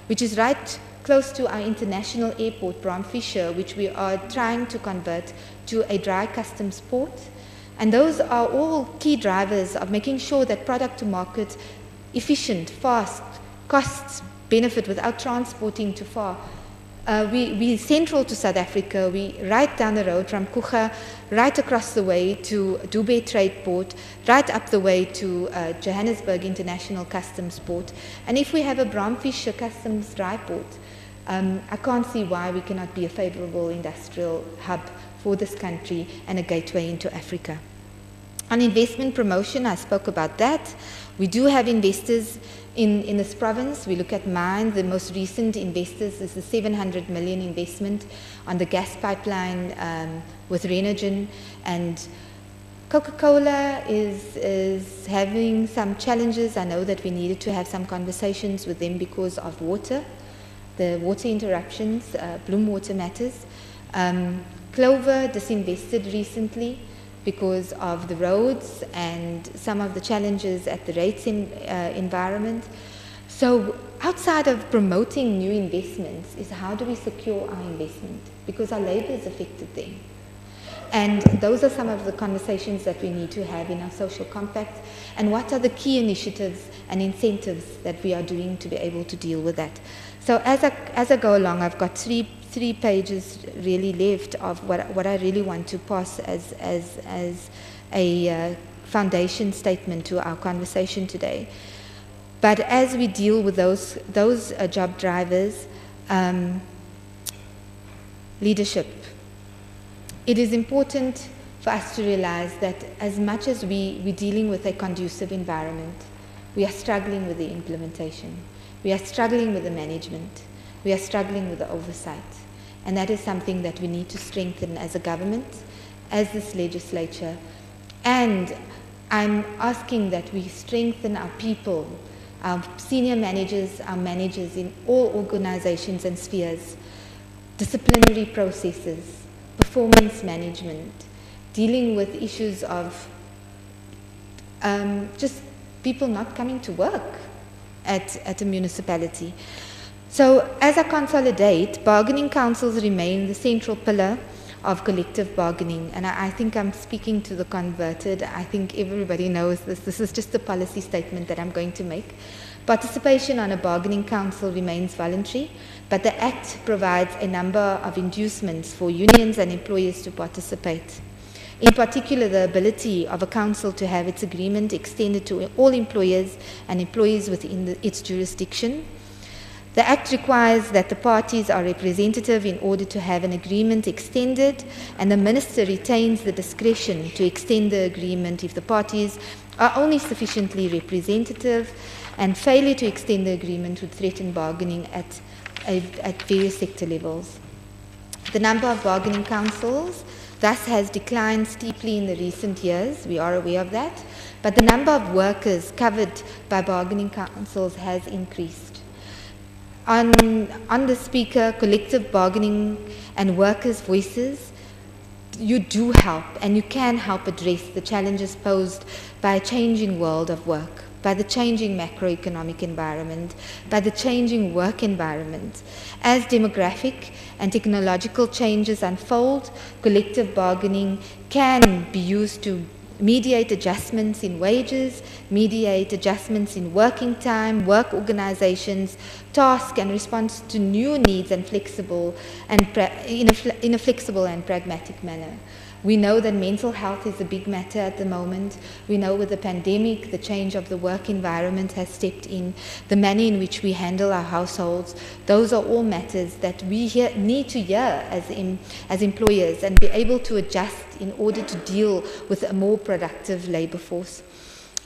which is right close to our international airport, Bram Fisher, which we are trying to convert to a dry customs port. And those are all key drivers of making sure that product to market, efficient, fast, costs benefit without transporting too far. We're central to South Africa. We right down the road from Kucha, right across the way to Dubai Trade Port, right up the way to Johannesburg International Customs Port. And if we have a Bram Fisher Customs dry port, I can't see why we cannot be a favorable industrial hub for this country and a gateway into Africa. On investment promotion, I spoke about that. We do have investors in this province. We look at mines. The most recent investors is the 700 million investment on the gas pipeline with Renogen. And Coca-Cola is having some challenges. I know that we needed to have some conversations with them because of water, the water interruptions, Bloom Water matters. Clover disinvested recently because of the roads and some of the challenges at the rates environment. So outside of promoting new investments is how do we secure our investment, because our labor is affected there. And those are some of the conversations that we need to have in our social compact, and what are the key initiatives and incentives that we are doing to be able to deal with that. So as I go along, I've got three pages really left of what I really want to pass as a foundation statement to our conversation today. But as we deal with those job drivers, leadership, it is important for us to realize that as much as we're dealing with a conducive environment, we are struggling with the implementation. We are struggling with the management. We are struggling with the oversight. And that is something that we need to strengthen as a government, as this legislature. And I'm asking that we strengthen our people, our senior managers, our managers in all organizations and spheres, disciplinary processes, performance management, dealing with issues of just people not coming to work at a municipality. So as I consolidate, bargaining councils remain the central pillar of collective bargaining. And I think I'm speaking to the converted. I think everybody knows this. This is just a policy statement that I'm going to make. Participation on a bargaining council remains voluntary, but the Act provides a number of inducements for unions and employers to participate. In particular, the ability of a council to have its agreement extended to all employers and employees within its jurisdiction. The Act requires that the parties are representative in order to have an agreement extended, and the Minister retains the discretion to extend the agreement if the parties are only sufficiently representative, and failure to extend the agreement would threaten bargaining at various sector levels. The number of bargaining councils thus has declined steeply in the recent years. We are aware of that. But the number of workers covered by bargaining councils has increased. On the speaker, collective bargaining and workers' voices, you do help and you can help address the challenges posed by a changing world of work, by the changing macroeconomic environment, by the changing work environment. As demographic and technological changes unfold, collective bargaining can be used to mediate adjustments in wages, mediate adjustments in working time, work organizations, task and response to new needs and flexible and in a flexible and pragmatic manner. We know that mental health is a big matter at the moment. We know with the pandemic, the change of the work environment has stepped in, the manner in which we handle our households. Those are all matters that we need to hear as employers and be able to adjust in order to deal with a more productive labor force.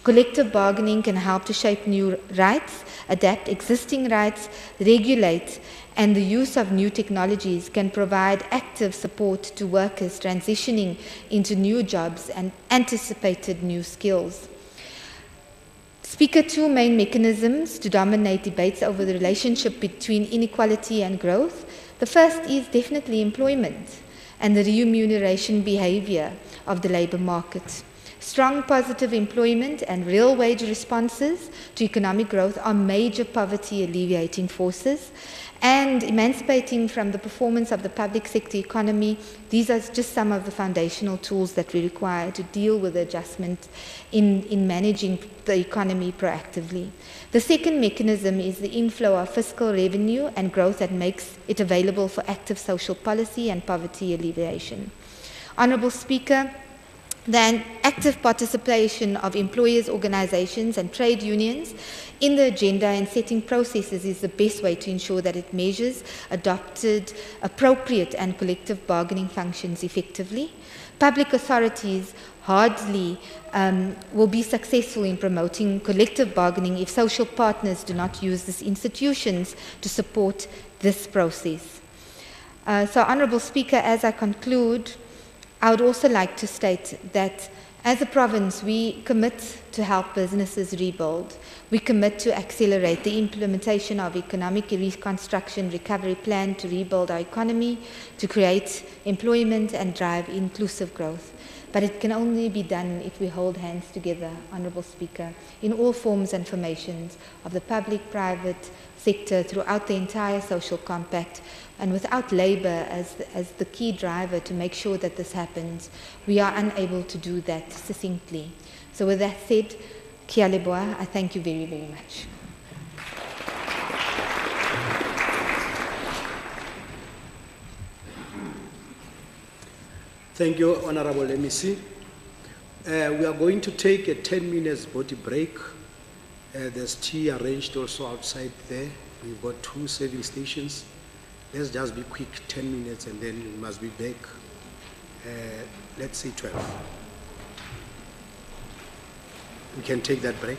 Collective bargaining can help to shape new rights, adapt existing rights, regulate, and the use of new technologies can provide active support to workers transitioning into new jobs and anticipated new skills. Speaker, two main mechanisms to dominate debates over the relationship between inequality and growth. The first is definitely employment and the remuneration behavior of the labor market. Strong positive employment and real wage responses to economic growth are major poverty alleviating forces. And emancipating from the performance of the public sector economy, these are just some of the foundational tools that we require to deal with the adjustment in managing the economy proactively. The second mechanism is the inflow of fiscal revenue and growth that makes it available for active social policy and poverty alleviation. Honourable Speaker, the active participation of employers, organizations and trade unions in the agenda and setting processes is the best way to ensure that it measures adopted, appropriate and collective bargaining functions effectively. Public authorities hardly will be successful in promoting collective bargaining if social partners do not use these institutions to support this process. So, Honourable Speaker, as I conclude, I would also like to state that as a province, we commit to help businesses rebuild. We commit to accelerate the implementation of economic reconstruction recovery plan to rebuild our economy, to create employment and drive inclusive growth. But it can only be done if we hold hands together, Honourable Speaker, in all forms and formations of the public, private sector throughout the entire social compact. And without labour as the key driver to make sure that this happens, we are unable to do that succinctly. So with that said, kia leboa, I thank you very, very much. Thank you, Honourable MEC. We are going to take a 10 minutes body break. There's tea arranged also outside there. We've got 2 serving stations. Let's just be quick, 10 minutes, and then we must be back, let's say 12. We can take that break.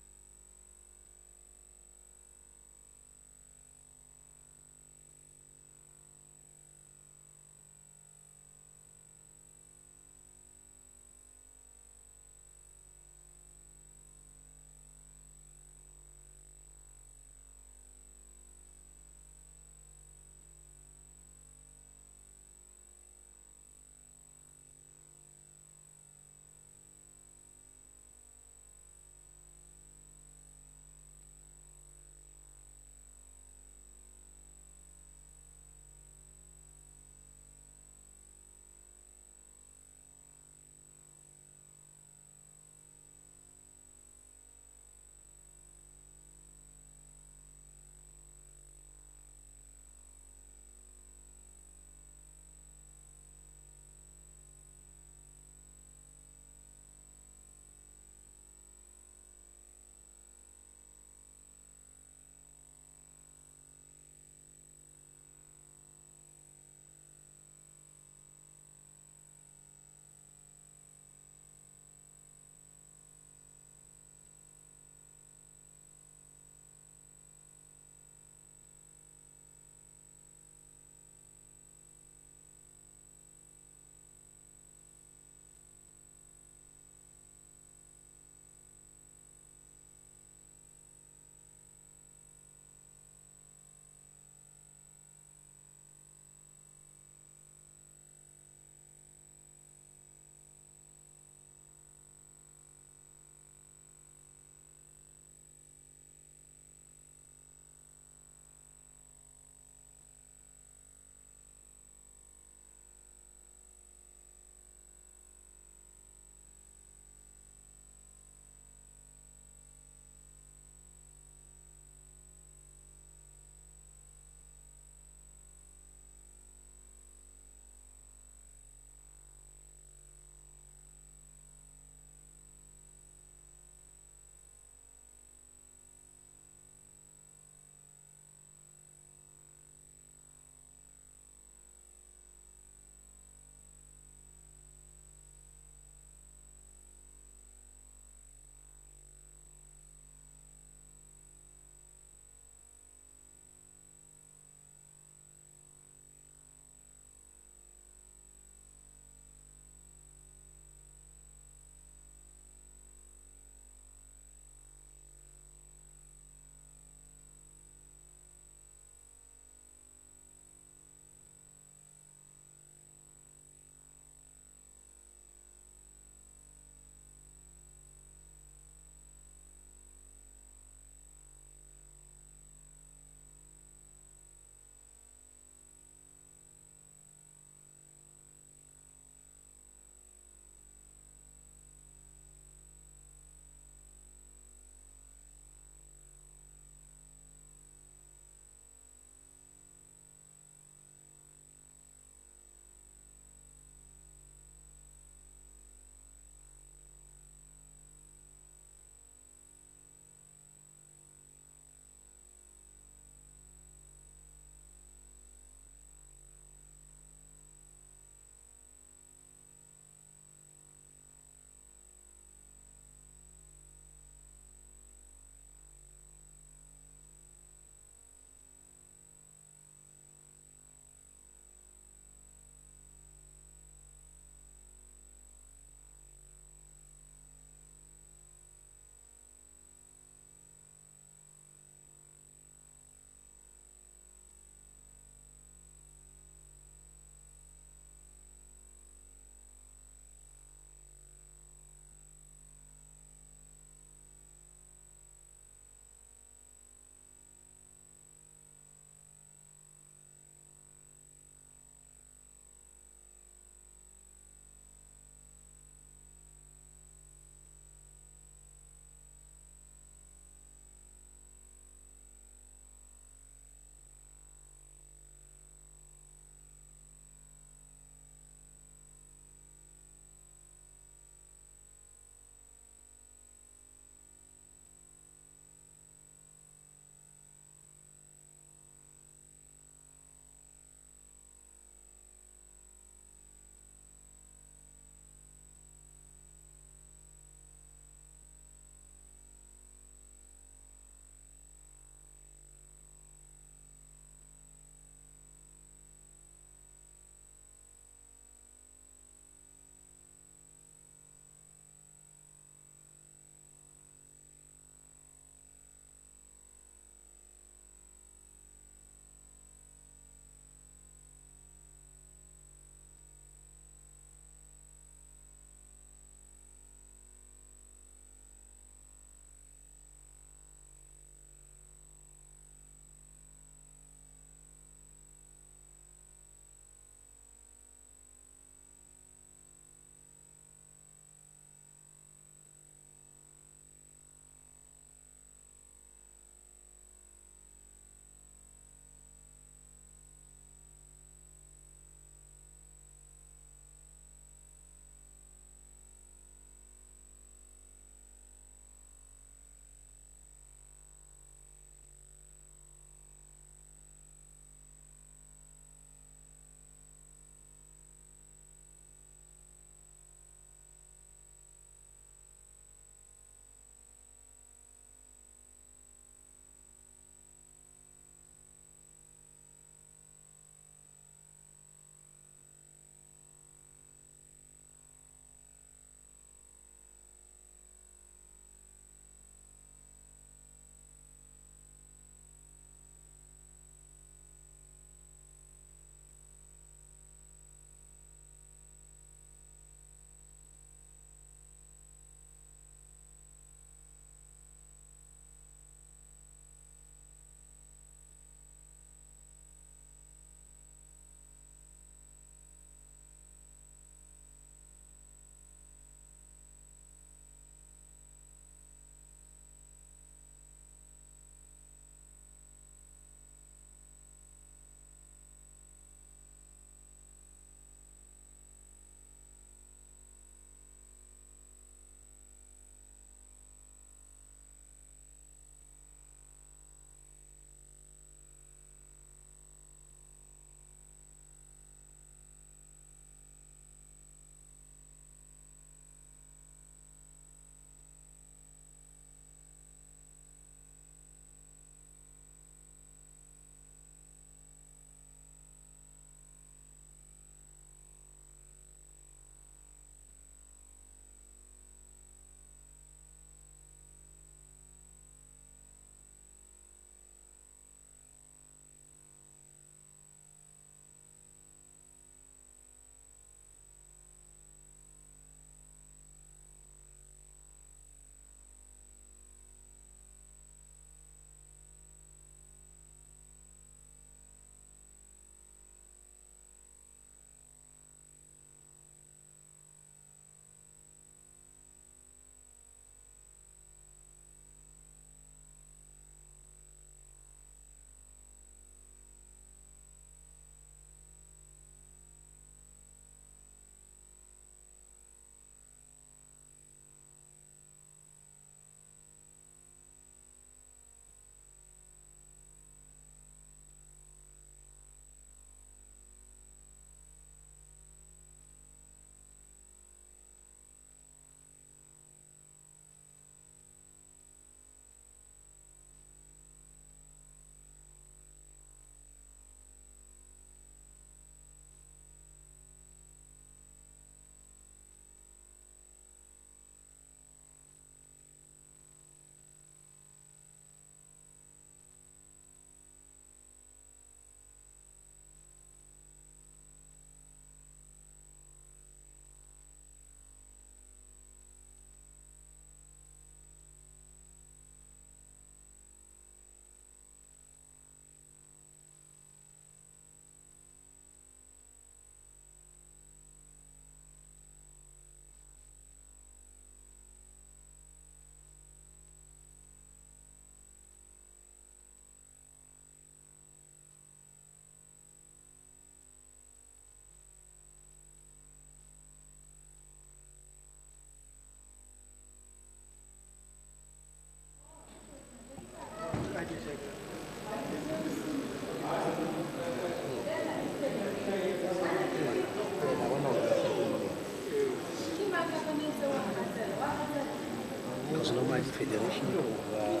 Federation over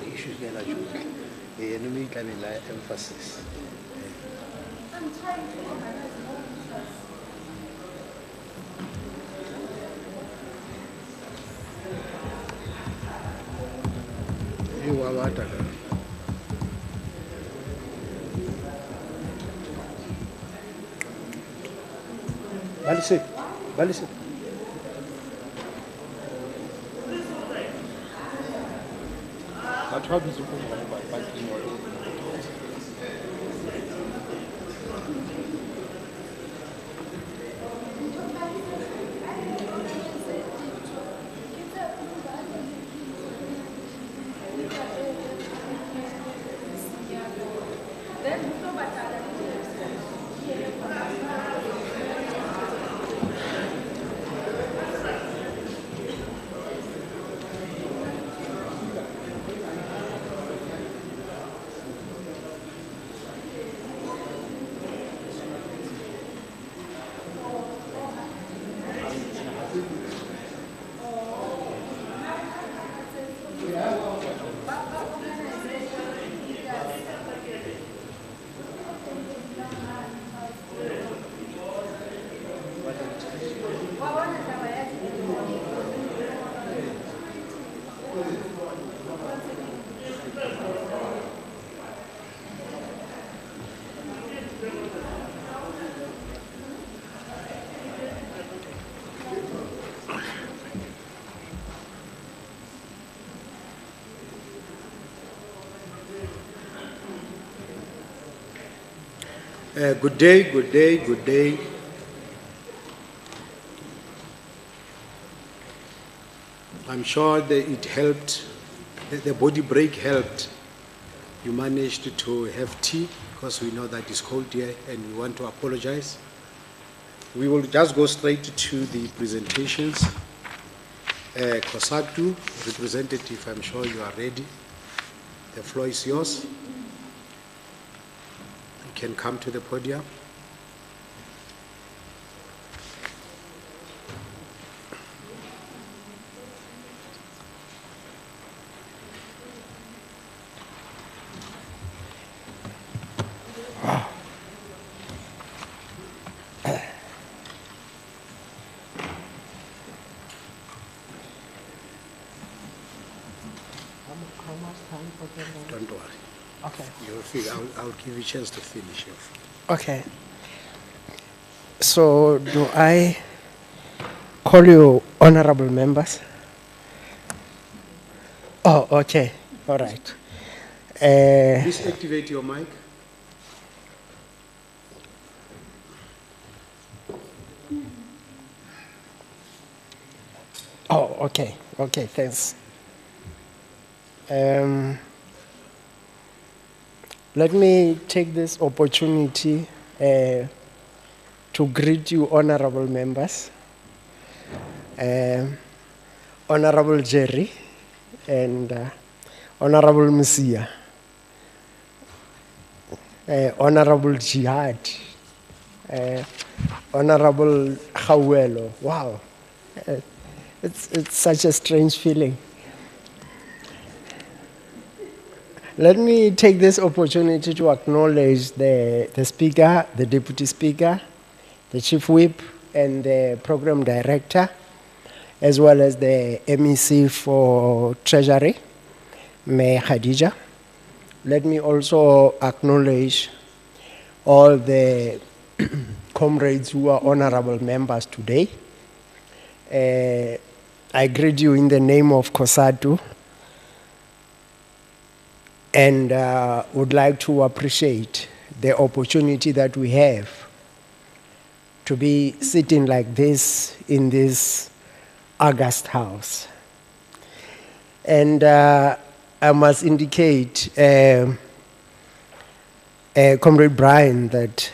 the issues that are joke. The enemy can emphasis. You are what? Balise. Batho ba bitse go bona ba parking lot. Good day. I'm sure that it helped, the body break helped. You managed to have tea because we know that it's cold here and we want to apologize. We will just go straight to the presentations. COSATU representative, I'm sure you are ready. The floor is yours. You can come to the podium. How much time for the... Don't worry. Okay. I'll give you a chance to finish off. Okay. So, do I call you honorable members? Oh, okay. All right. Please activate your mic. Oh, okay. Okay, thanks. Let me take this opportunity to greet you, honorable members, Honorable Jerry, and Honorable Messiah, Honorable Jihad, Honorable Hawelo. Wow, it's such a strange feeling. Let me take this opportunity to acknowledge the Speaker, the Deputy Speaker, the Chief Whip, and the Program Director, as well as the MEC for Treasury, May Khadija. Let me also acknowledge all the comrades who are honorable members today. I greet you in the name of COSATU, and would like to appreciate the opportunity that we have to be sitting like this in this august house. And I must indicate, Comrade Brian, that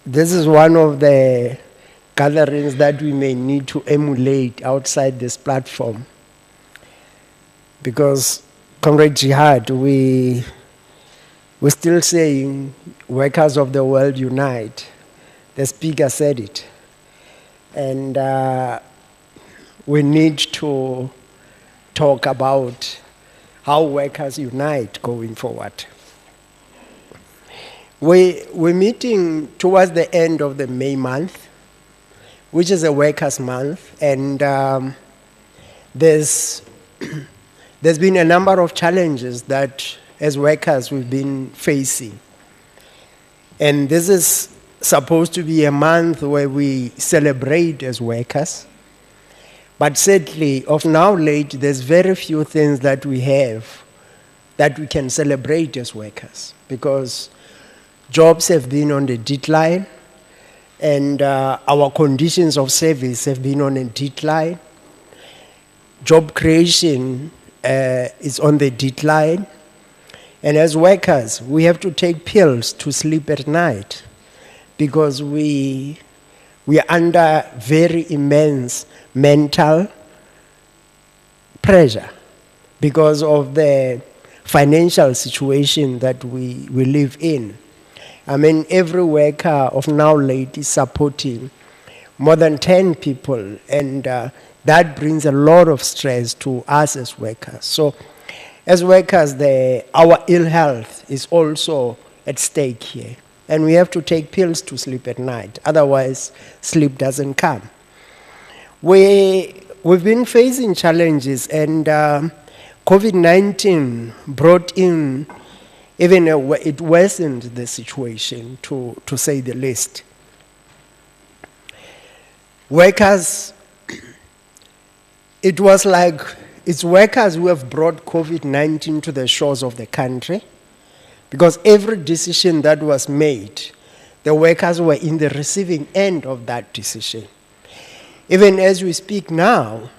this is one of the gatherings that we may need to emulate outside this platform, because Comrade Jihad, we're still saying, workers of the world unite. The speaker said it. And we need to talk about how workers unite going forward. We're meeting towards the end of the May month, which is a workers' month, and there's been a number of challenges that, as workers, we've been facing. And this is supposed to be a month where we celebrate as workers. But sadly, of now late, there's very few things that we have that we can celebrate as workers, because jobs have been on the decline, and our conditions of service have been on a decline. Job creation is on the decline. And as workers, we have to take pills to sleep at night, because we are under very immense mental pressure because of the financial situation that we live in. I mean, every worker of now late is supporting more than 10 people, and that brings a lot of stress to us as workers. So, as workers, our ill health is also at stake here. And we have to take pills to sleep at night. Otherwise, sleep doesn't come. We've been facing challenges, and COVID-19 brought in, it worsened the situation, to say the least. Workers, it was like, it's workers who have brought COVID-19 to the shores of the country, because every decision that was made, the workers were in the receiving end of that decision. Even as we speak now,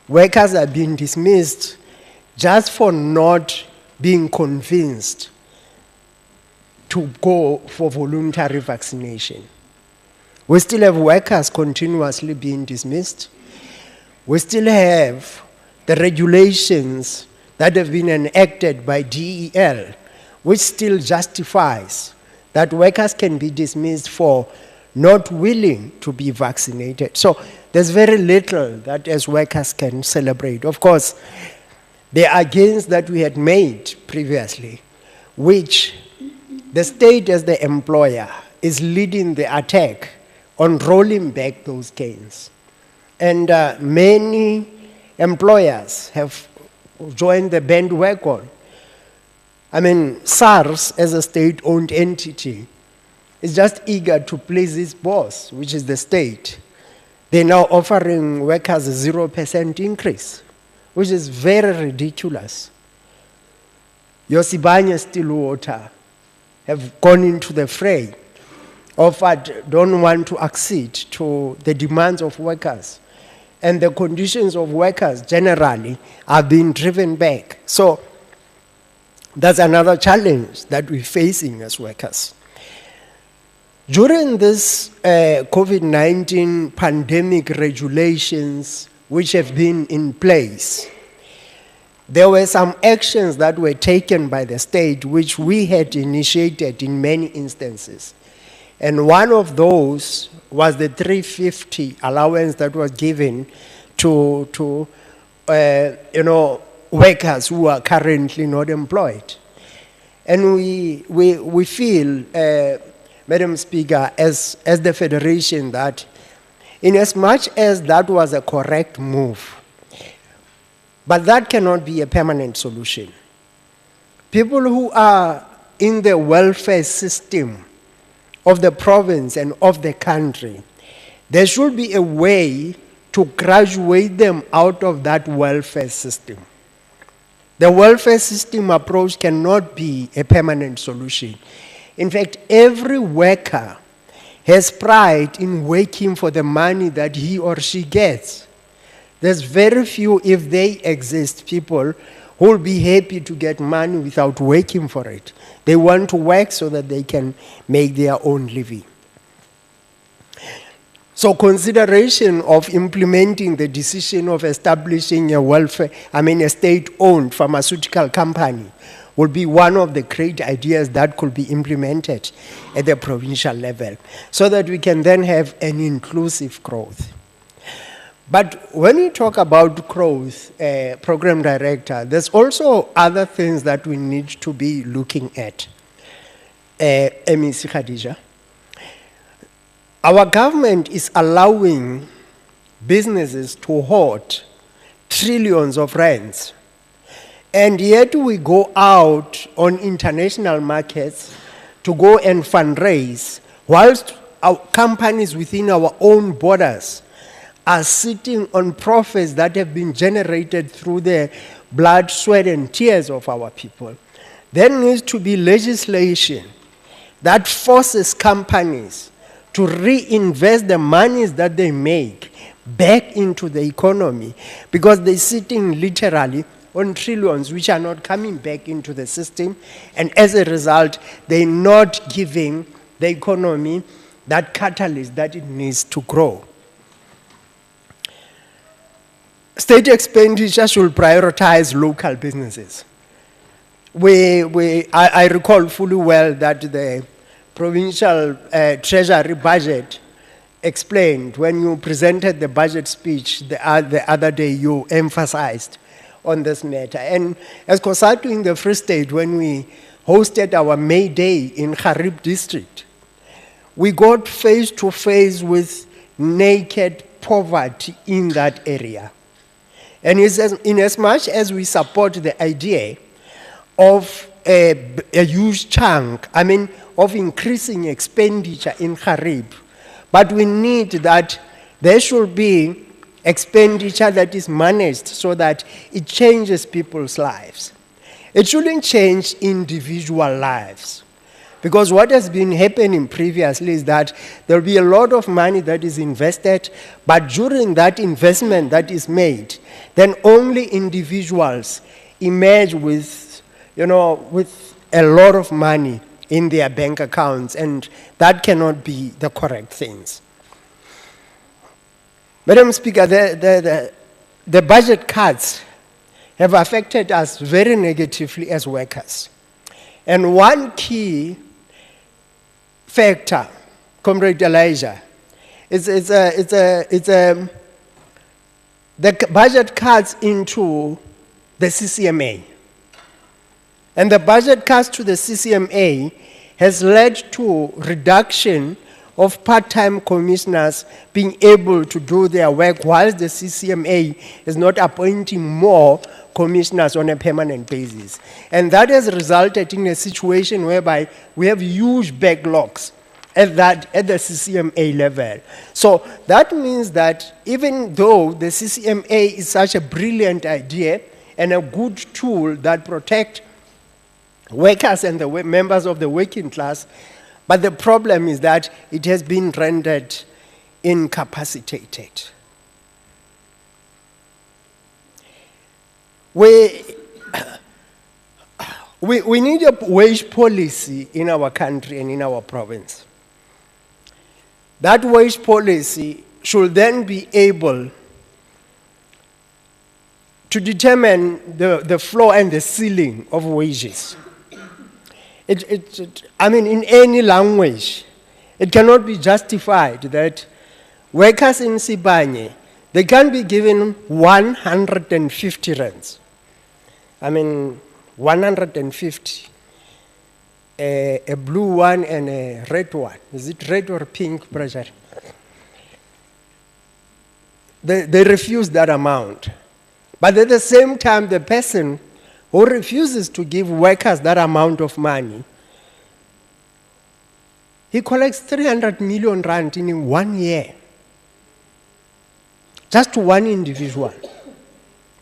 workers are being dismissed just for not being convinced to go for voluntary vaccination. We still have workers continuously being dismissed. We still have the regulations that have been enacted by DEL, which still justifies that workers can be dismissed for not willing to be vaccinated. So there's very little that as workers can celebrate. Of course, there are gains that we had made previously, which the state as the employer is leading the attack on rolling back those gains. And many employers have joined the bandwagon. I mean, SARS, as a state-owned entity, is just eager to please its boss, which is the state. They're now offering workers a 0% increase, which is very ridiculous. Yosibanye Stillwater have gone into the fray, offered, don't want to accede to the demands of workers. And the conditions of workers generally are being driven back. So that's another challenge that we're facing as workers. During this COVID-19 pandemic regulations which have been in place, there were some actions that were taken by the state which we had initiated in many instances. And one of those was the 350 allowance that was given to workers who are currently not employed. And we feel, Madam Speaker, as the Federation, that in as much as that was a correct move, but that cannot be a permanent solution. People who are in the welfare system of the province and of the country, there should be a way to graduate them out of that welfare system. The welfare system approach cannot be a permanent solution. In fact, every worker has pride in working for the money that he or she gets. There's very few, if they exist, people who will be happy to get money without working for it. They want to work so that they can make their own living. So consideration of implementing the decision of establishing a state-owned pharmaceutical company would be one of the great ideas that could be implemented at the provincial level, so that we can then have an inclusive growth. But when we talk about growth, program director, there's also other things that we need to be looking at. MEC Khadija, our government is allowing businesses to hoard trillions of rands. And yet we go out on international markets to go and fundraise, whilst our companies within our own borders are sitting on profits that have been generated through the blood, sweat, and tears of our people. There needs to be legislation that forces companies to reinvest the monies that they make back into the economy, because they're sitting literally on trillions which are not coming back into the system, and as a result, they're not giving the economy that catalyst that it needs to grow. State expenditure should prioritize local businesses. I recall fully well that the provincial treasury budget explained, when you presented the budget speech the other day, you emphasized on this matter. And as COSATU in the Free State, when we hosted our May Day in Kharib district, we got face to face with naked poverty in that area. And in as much as we support the idea of a huge chunk, of increasing expenditure in Kharib, but we need that there should be expenditure that is managed so that it changes people's lives. It shouldn't change individual lives. Because what has been happening previously is that there will be a lot of money that is invested, but during that investment that is made, then only individuals emerge with a lot of money in their bank accounts, and that cannot be the correct things. Madam Speaker, the budget cuts have affected us very negatively as workers. And one key factor, Comrade Elijah, the budget cuts into the CCMA. And the budget cuts to the CCMA has led to reduction of part-time commissioners being able to do their work, whilst the CCMA is not appointing more commissioners on a permanent basis. And that has resulted in a situation whereby we have huge backlogs at the CCMA level. So that means that even though the CCMA is such a brilliant idea and a good tool that protects workers and the members of the working class, but the problem is that it has been rendered incapacitated. We need a wage policy in our country and in our province. That wage policy should then be able to determine the floor and the ceiling of wages. In any language, it cannot be justified that workers in Sibanye, they can be given 150 rands. 150. A blue one and a red one. Is it red or pink, Pressure? They refuse that amount. But at the same time, the person who refuses to give workers that amount of money, he collects 300 million rand in 1 year. Just to one individual.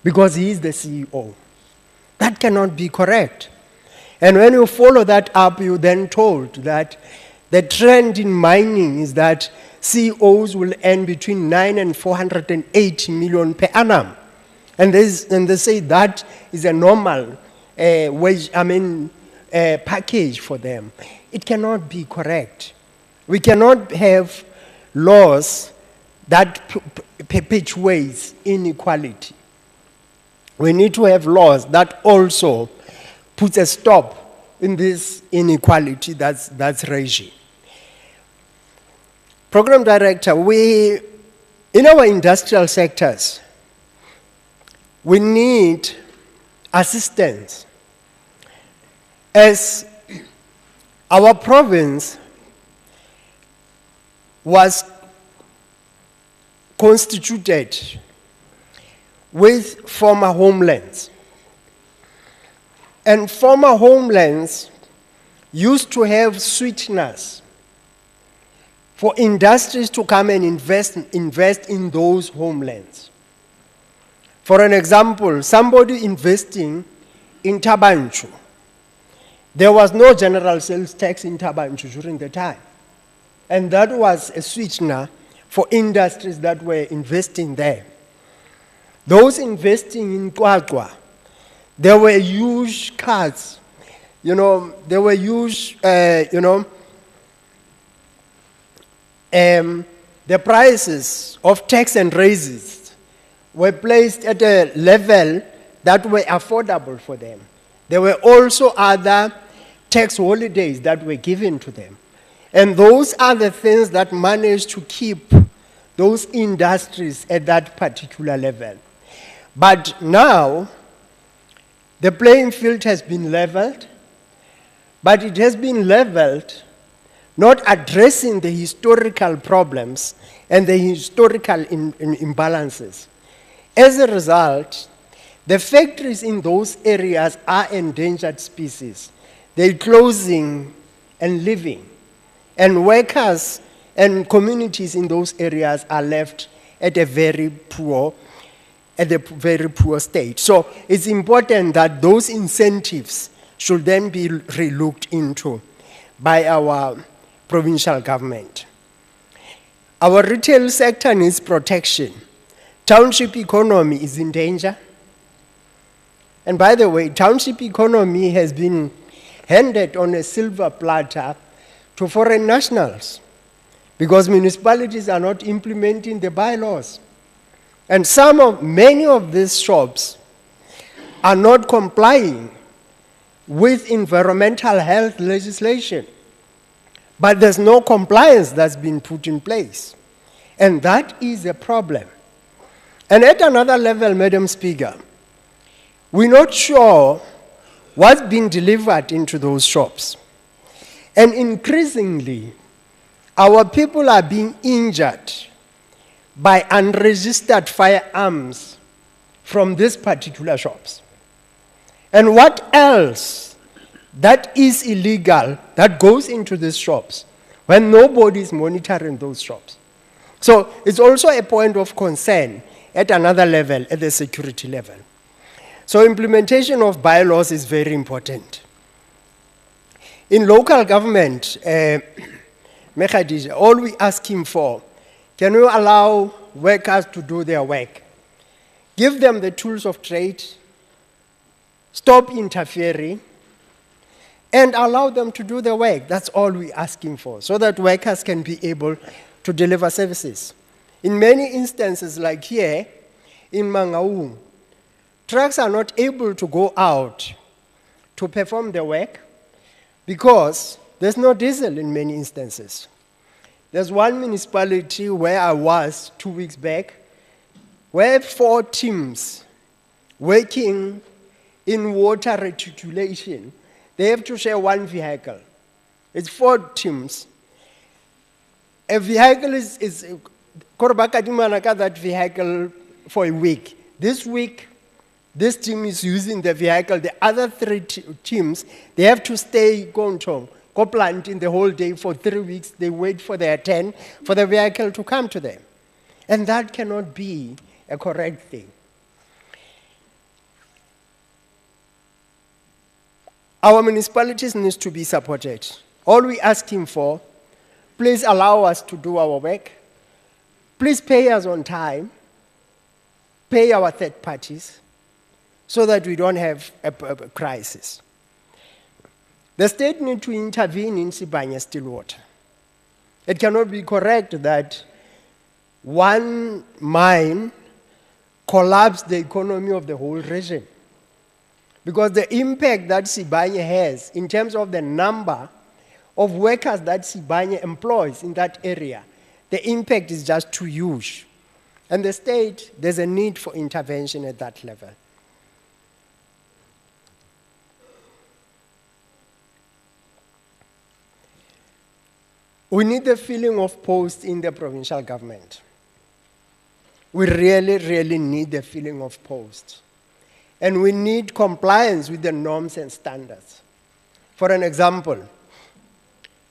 Because he is the CEO. That cannot be correct. And when you follow that up, you're then told that the trend in mining is that CEOs will earn between 9 and 480 million per annum. And they say that is a normal wage, package for them. It cannot be correct. We cannot have laws that perpetuates inequality. We need to have laws that also put a stop in this inequality that's raging. Program Director, we In our industrial sectors, we need assistance, as our province was constituted with former homelands. And former homelands used to have sweeteners for industries to come and invest in those homelands. For an example, somebody investing in Tabanchu, there was no general sales tax in Tabanchu during the time. And that was a sweetener for industries that were investing there. Those investing in Kwakwa, there were huge cuts. There were huge, the prices of tax and raises were placed at a level that were affordable for them. There were also other tax holidays that were given to them. And those are the things that managed to keep those industries at that particular level. But now, the playing field has been leveled, but it has been leveled not addressing the historical problems and the historical imbalances. As a result, the factories in those areas are endangered species. They're closing and leaving. And workers and communities in those areas are left at a very poor state. So it's important that those incentives should then be relooked into by our provincial government. Our retail sector needs protection. Township economy is in danger. And by the way, township economy has been handed on a silver platter to foreign nationals because municipalities are not implementing the bylaws. And many of these shops are not complying with environmental health legislation. But there's no compliance that's been put in place. And that is a problem. And at another level, Madam Speaker, we're not sure what's been delivered into those shops. And increasingly, our people are being injured by unregistered firearms from these particular shops. And what else that is illegal that goes into these shops when nobody is monitoring those shops? So it's also a point of concern at another level, at the security level. So implementation of bylaws is very important. In local government, Mekhadija, all we ask him for, can we allow workers to do their work? Give them the tools of trade, stop interfering, and allow them to do their work. That's all we're asking for, so that workers can be able to deliver services. In many instances, like here, in Mangaung, trucks are not able to go out to perform their work because there's no diesel in many instances. There's one municipality where I was 2 weeks back, where 4 teams working in water reticulation, they have to share one vehicle. It's 4 teams. A vehicle is that vehicle for a week. This week, this team is using the vehicle. The other 3 teams, they have to stay planting the whole day for 3 weeks. They wait for their turn for the vehicle to come to them. And that cannot be a correct thing. Our municipalities need to be supported. All we ask him for, please allow us to do our work. Please pay us on time. Pay our third parties so that we don't have a crisis. The state needs to intervene in Sibanye Stillwater. It cannot be correct that one mine collapsed the economy of the whole region. Because the impact that Sibanye has in terms of the number of workers that Sibanye employs in that area, the impact is just too huge. And the state, there's a need for intervention at that level. We need the filling of posts in the provincial government. We really, really need the filling of posts. And we need compliance with the norms and standards. For an example,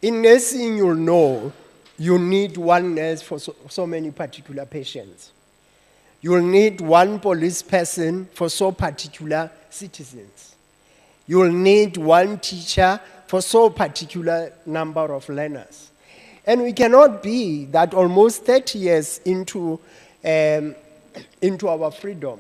in nursing, you'll know you need one nurse for so many particular patients. You'll need one police person for so particular citizens. You'll need one teacher for so particular number of learners. And we cannot be that almost 30 years into our freedom,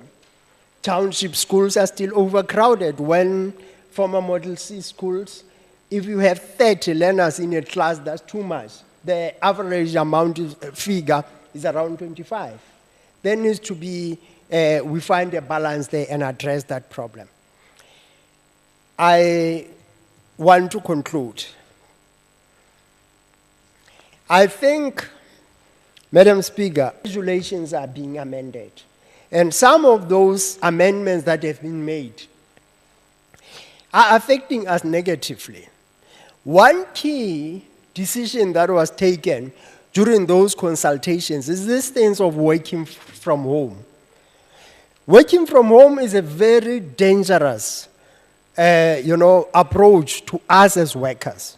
township schools are still overcrowded when former Model C schools, if you have 30 learners in a class, that's too much. The average amount figure is around 25. There needs to be, we find a balance there and address that problem. I want to conclude. I think, Madam Speaker, regulations are being amended. And some of those amendments that have been made are affecting us negatively. One key decision that was taken during those consultations is this thing of working from home. Working from home is a very dangerous approach to us as workers,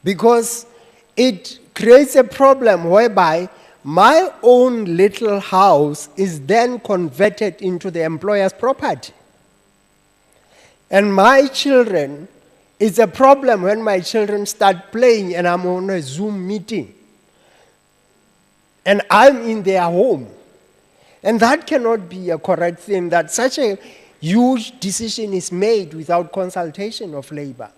because it creates a problem whereby my own little house is then converted into the employer's property. And my children, it's a problem when my children start playing and I'm on a Zoom meeting and I'm in their home. And that cannot be a correct thing, that such a huge decision is made without consultation of labor.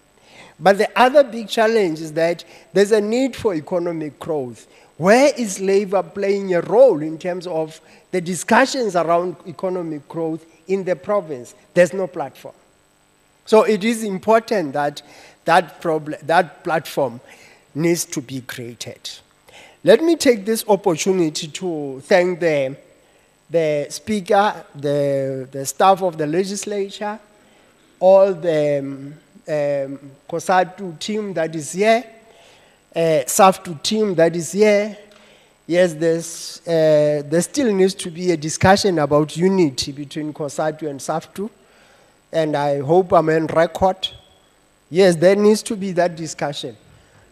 But the other big challenge is that there's a need for economic growth. Where is labor playing a role in terms of the discussions around economic growth in the province? There's no platform. So it is important that that platform needs to be created. Let me take this opportunity to thank the Speaker, the staff of the legislature, all the COSATU team that is here, SAFTU team that is here. Yes, there still needs to be a discussion about unity between COSATU and SAFTU, and I hope I'm on record. Yes, there needs to be that discussion.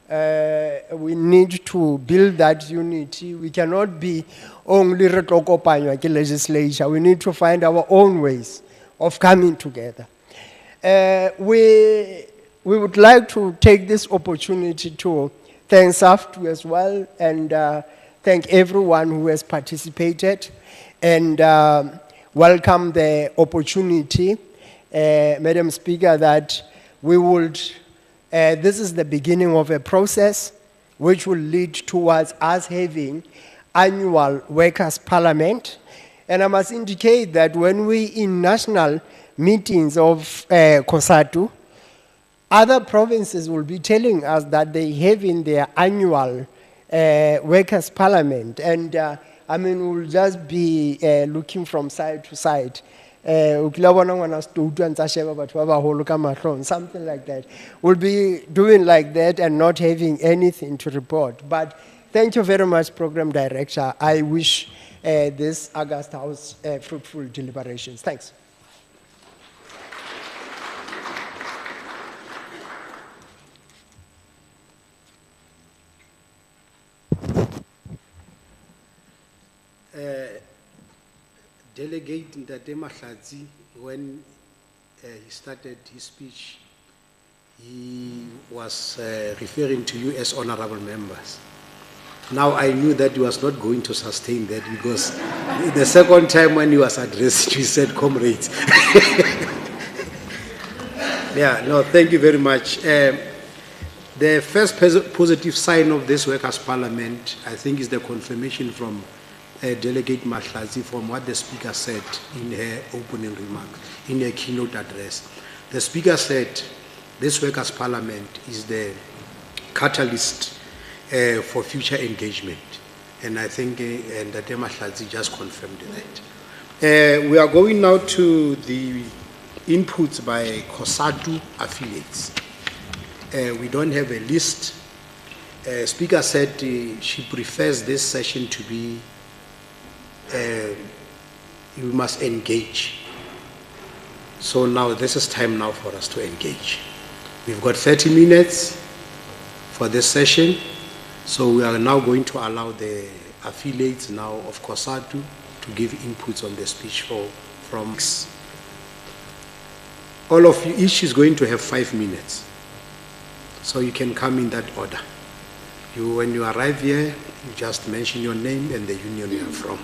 We need to build that unity. We cannot be only retokopanywa ke legislature. We need to find our own ways of coming together. We would like to take this opportunity to thank SAFTU as well, and thank everyone who has participated, and welcome the opportunity, Madam Speaker, that we would, this is the beginning of a process which will lead towards us having annual workers' parliament. And I must indicate that when we in national meetings of COSATU, other provinces will be telling us that they have in their annual workers' parliament. And we'll just be looking from side to side. Something like that. We'll be doing like that and not having anything to report. But thank you very much, Program Director. I wish this August House fruitful deliberations. Thanks. Delegate Ntate Mahlatsi, when he started his speech, he was referring to you as honorable members. Now I knew that he was not going to sustain that, because the second time when he was addressed, he said comrades. Yeah, no, thank you very much. The first positive sign of this workers' parliament, I think, is the confirmation from Delegate Mahlatsi from what the Speaker said in her opening remark, in her keynote address. The Speaker said this workers' parliament is the catalyst for future engagement. And I think Ndate Mahlatsi just confirmed that. We are going now to the inputs by COSATU affiliates. We don't have a list. Speaker said she prefers this session to be, we must engage. So now this is time now for us to engage. We've got 30 minutes for this session. So we are now going to allow the affiliates now of COSATU to give inputs on the speech from all of you. Each is going to have 5 minutes. So you can come in that order. When you arrive here, you just mention your name and the union you are from,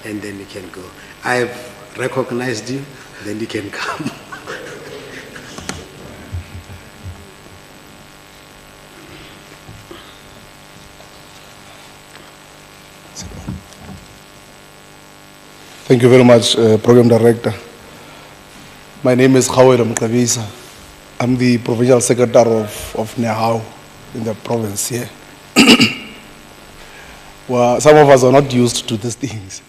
and then you can go. I have recognized you, then you can come. Thank you very much, Program Director. My name is Khawela Mkabisa. I'm the Provincial Secretary of Nehau in the province here. Well, some of us are not used to these things.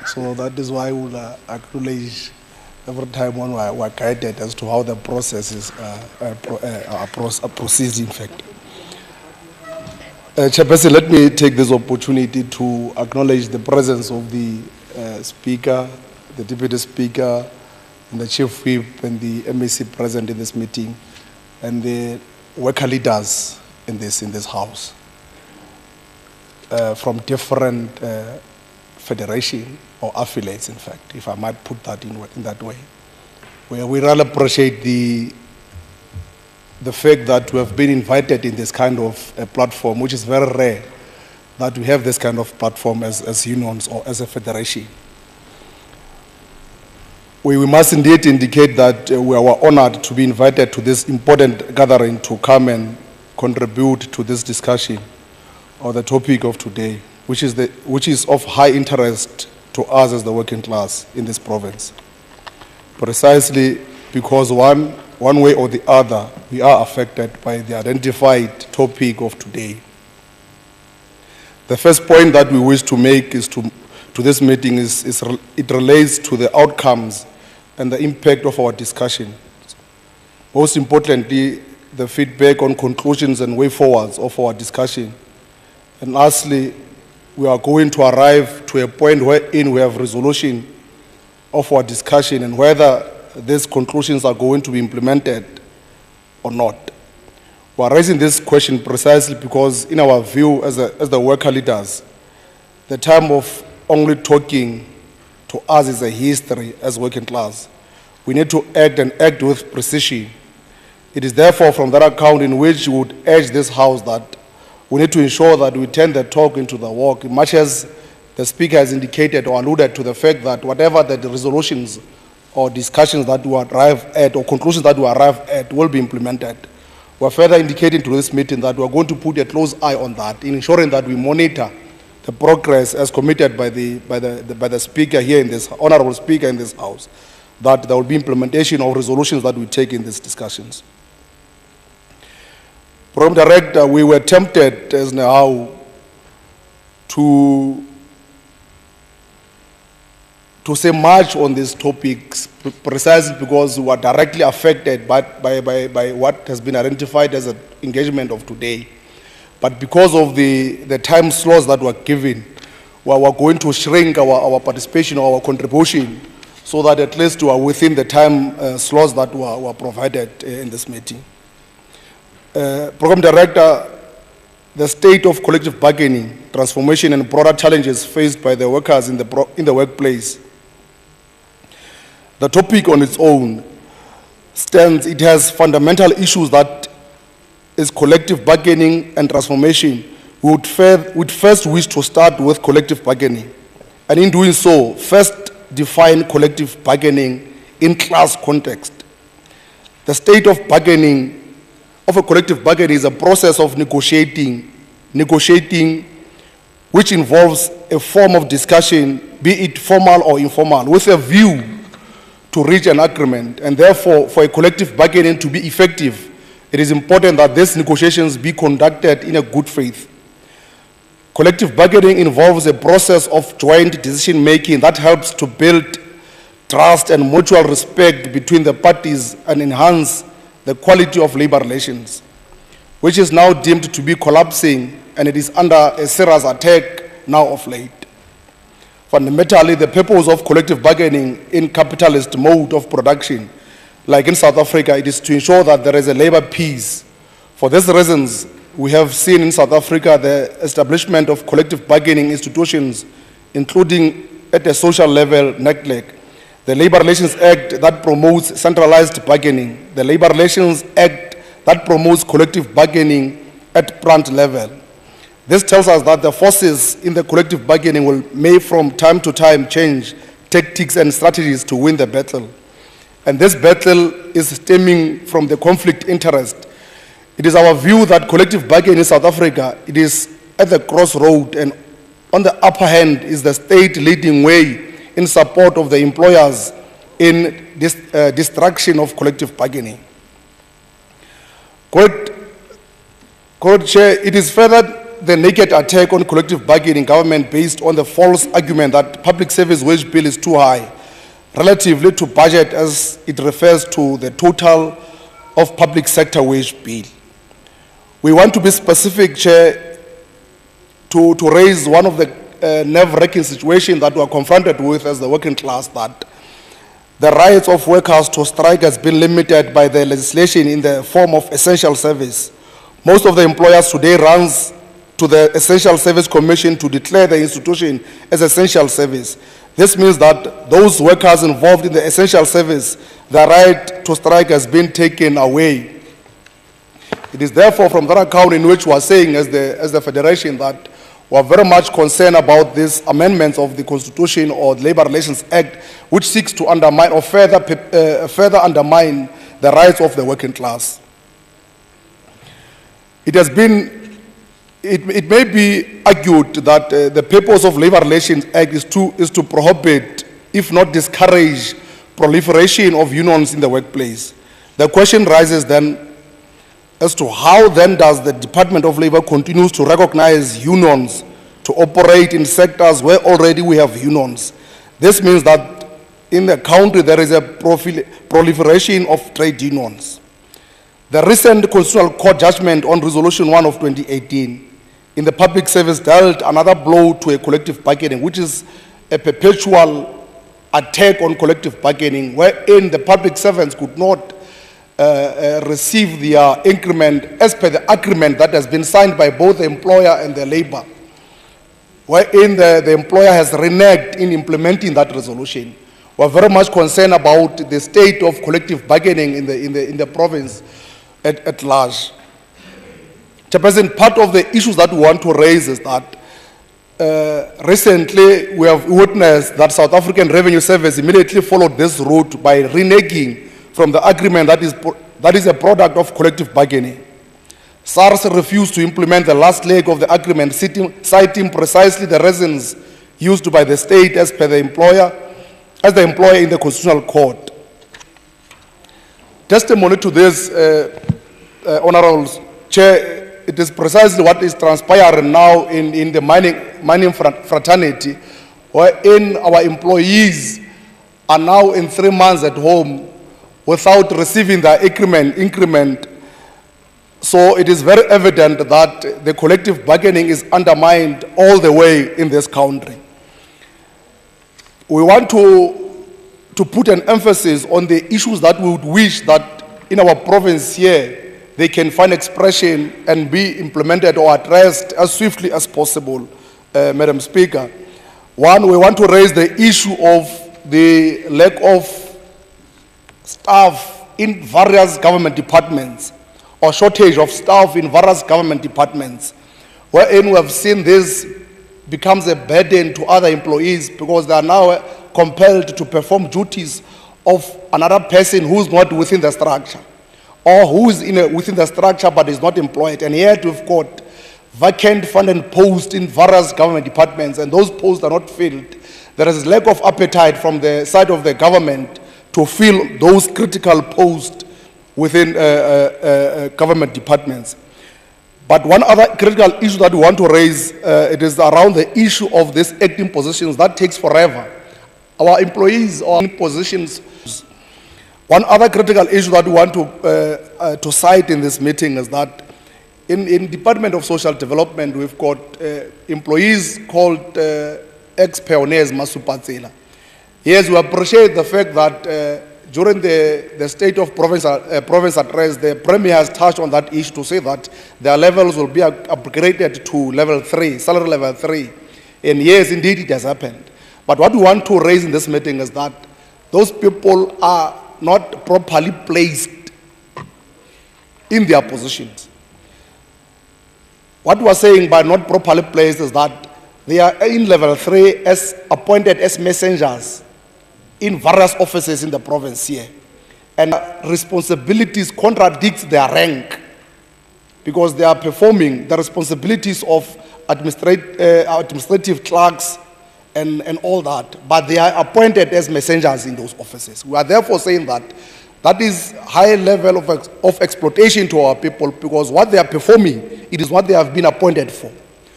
So that is why we'll acknowledge every time when we're guided as to how the process is proceeds, in fact. Chairperson, let me take this opportunity to acknowledge the presence of the Speaker, the Deputy Speaker, and the Chief Whip and the MAC present in this meeting, and the worker leaders in this House from different federation or affiliates, in fact, if I might put that in that way. We really appreciate the fact that we have been invited in this kind of a platform, which is very rare that we have this kind of platform as unions or as a federation. We must indeed indicate that we are honored to be invited to this important gathering to come and contribute to this discussion on the topic of today, which is of high interest to us as the working class in this province. Precisely because one way or the other, we are affected by the identified topic of today. The first point that we wish to make is to this meeting it relates to the outcomes and the impact of our discussion. Most importantly, the feedback on conclusions and way forwards of our discussion. And lastly, we are going to arrive to a point wherein we have resolution of our discussion and whether these conclusions are going to be implemented or not. We are raising this question precisely because, in our view as the worker leaders, the time of only talking to us is a history as working class. We need to act and act with precision. It is therefore from that account in which we would urge this House that we need to ensure that we turn the talk into the walk, much as the Speaker has indicated or alluded to the fact that whatever the resolutions or discussions that we arrive at or conclusions that we arrive at will be implemented. We are further indicating to this meeting that we are going to put a close eye on that, in ensuring that we monitor the progress as committed by the Speaker here in this, Honorable Speaker in this House, that there will be implementation of resolutions that we take in these discussions. Program Director, we were tempted as now to say much on these topics precisely because we are directly affected by what has been identified as an engagement of today. But because of the time slots that were given, we are going to shrink our participation or our contribution so that at least we are within the time slots that were provided in this meeting. Program Director, the state of collective bargaining, transformation and broader challenges faced by the workers in the workplace. The topic on its own stands, it has fundamental issues that is collective bargaining and transformation. We would first wish to start with collective bargaining. And in doing so, first define collective bargaining in class context. The state of bargaining, of a collective bargaining is a process of negotiating which involves a form of discussion, be it formal or informal, with a view to reach an agreement. And therefore, for a collective bargaining to be effective, it is important that these negotiations be conducted in a good faith. Collective bargaining involves a process of joint decision-making that helps to build trust and mutual respect between the parties and enhance the quality of labor relations, which is now deemed to be collapsing, and it is under a serious attack now of late. Fundamentally, the purpose of collective bargaining in capitalist mode of production, like in South Africa, it is to ensure that there is a labor peace. For these reasons, we have seen in South Africa the establishment of collective bargaining institutions, including at a social level, NECLEC, the Labor Relations Act that promotes centralized bargaining, the Labor Relations Act that promotes collective bargaining at plant level. This tells us that the forces in the collective bargaining may from time to time change tactics and strategies to win the battle. And this battle is stemming from the conflict interest. It is our view that collective bargaining in South Africa, it is at the crossroad, and on the upper hand is the state leading way in support of the employers in this destruction of collective bargaining. Chair, it is further the naked attack on collective bargaining government based on the false argument that public service wage bill is too high relatively to budget as it refers to the total of public sector wage bill. We want to be specific, Chair, to raise one of the nerve-wracking situations that we are confronted with as the working class, that the rights of workers to strike has been limited by the legislation in the form of essential service. Most of the employers today runs to the Essential Service Commission to declare the institution as essential service. This means that those workers involved in the essential service, the right to strike has been taken away. It is therefore from that account in which we are saying as the Federation that we are very much concerned about these amendments of the Constitution or the Labor Relations Act, which seeks to undermine or further undermine the rights of the working class. It may be argued that the purpose of Labor Relations Act is to prohibit, if not discourage, proliferation of unions in the workplace. The question rises then as to how then does the Department of Labor continues to recognize unions to operate in sectors where already we have unions. This means that in the country there is a proliferation of trade unions. The recent Constitutional Court judgment on Resolution 1 of 2018 in the public service dealt another blow to a collective bargaining, which is a perpetual attack on collective bargaining, wherein the public servants could not receive their increment as per the agreement that has been signed by both the employer and the labor, wherein the employer has reneged in implementing that resolution. We are very much concerned about the state of collective bargaining in the province at large. Chairperson, part of the issues that we want to raise is that recently we have witnessed that South African Revenue Service immediately followed this route by reneging from the agreement that is a product of collective bargaining. SARS refused to implement the last leg of the agreement, citing precisely the reasons used by the state as the employer in the Constitutional Court. Testimony to this, Honorable Chair, it is precisely what is transpiring now in the mining fraternity, wherein our employees are now in 3 months at home without receiving their increment. So it is very evident that the collective bargaining is undermined all the way in this country. We want to put an emphasis on the issues that we would wish that in our province here, they can find expression and be implemented or addressed as swiftly as possible, Madam Speaker. One, we want to raise the issue of the lack of staff in various government departments, or shortage of staff in various government departments, wherein we have seen this becomes a burden to other employees because they are now compelled to perform duties of another person who is not within the structure, or who is within the structure but is not employed. And yet we've got vacant funded posts in various government departments, and those posts are not filled. There is lack of appetite from the side of the government to fill those critical posts within government departments. But one other critical issue that we want to raise, it is around the issue of these acting positions. That takes forever. Our employees are in positions. One other critical issue that we want to cite in this meeting is that in Department of Social Development, we've got employees called ex-pioneers Masupatsela. Yes, we appreciate the fact that during the State of Province address, the Premier has touched on that issue to say that their levels will be upgraded to level 3, salary level 3. And yes, indeed, it has happened. But what we want to raise in this meeting is that those people are not properly placed in their positions. What we are saying by not properly placed is that they are in level 3 as appointed as messengers in various offices in the province here. And responsibilities contradicts their rank because they are performing the responsibilities of administrative clerks and all that, but they are appointed as messengers in those offices. We are therefore saying that that is high level of exploitation to our people because what they are performing, it is what they have been appointed for.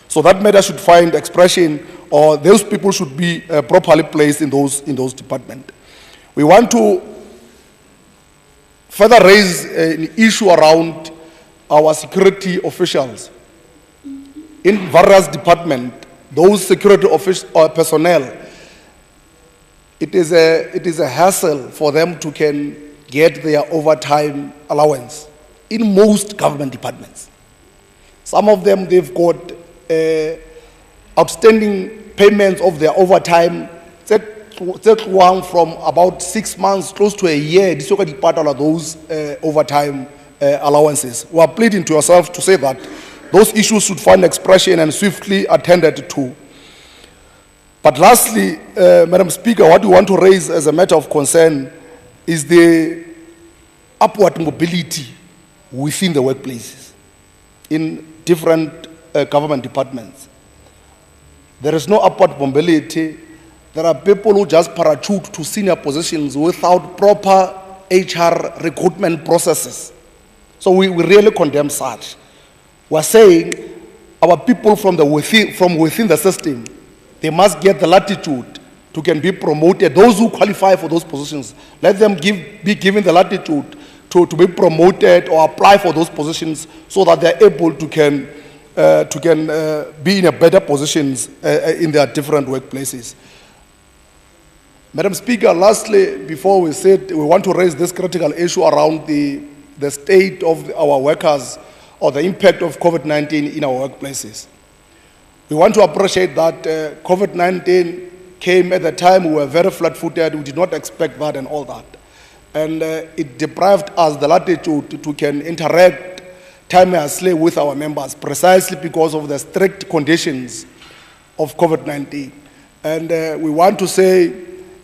So that matter should find expression, or those people should be properly placed in those departments. We want to further raise an issue around our security officials in various departments. Those security personnel, it is a hassle for them to can get their overtime allowance in most government departments. Some of them, they've got outstanding payments of their overtime from about 6 months, close to a year. This is part of those overtime allowances. We are pleading to yourself to say that those issues should find expression and swiftly attended to. But lastly, Madam Speaker, what we want to raise as a matter of concern is the upward mobility within the workplaces in different government departments. There is no upward mobility. There are people who just parachute to senior positions without proper HR recruitment processes. So we really condemn such. We're saying our people from within the system, they must get the latitude to can be promoted. Those who qualify for those positions, let them be given the latitude to be promoted or apply for those positions so that they're able to can be in a better positions in their different workplaces. Madam Speaker, lastly, before we said we want to raise this critical issue around the state of our workers or the impact of COVID-19 in our workplaces. We want to appreciate that COVID-19 came at the time we were very flat-footed. We did not expect that and all that. And it deprived us the latitude to can interact timelessly with our members precisely because of the strict conditions of COVID-19. And we want to say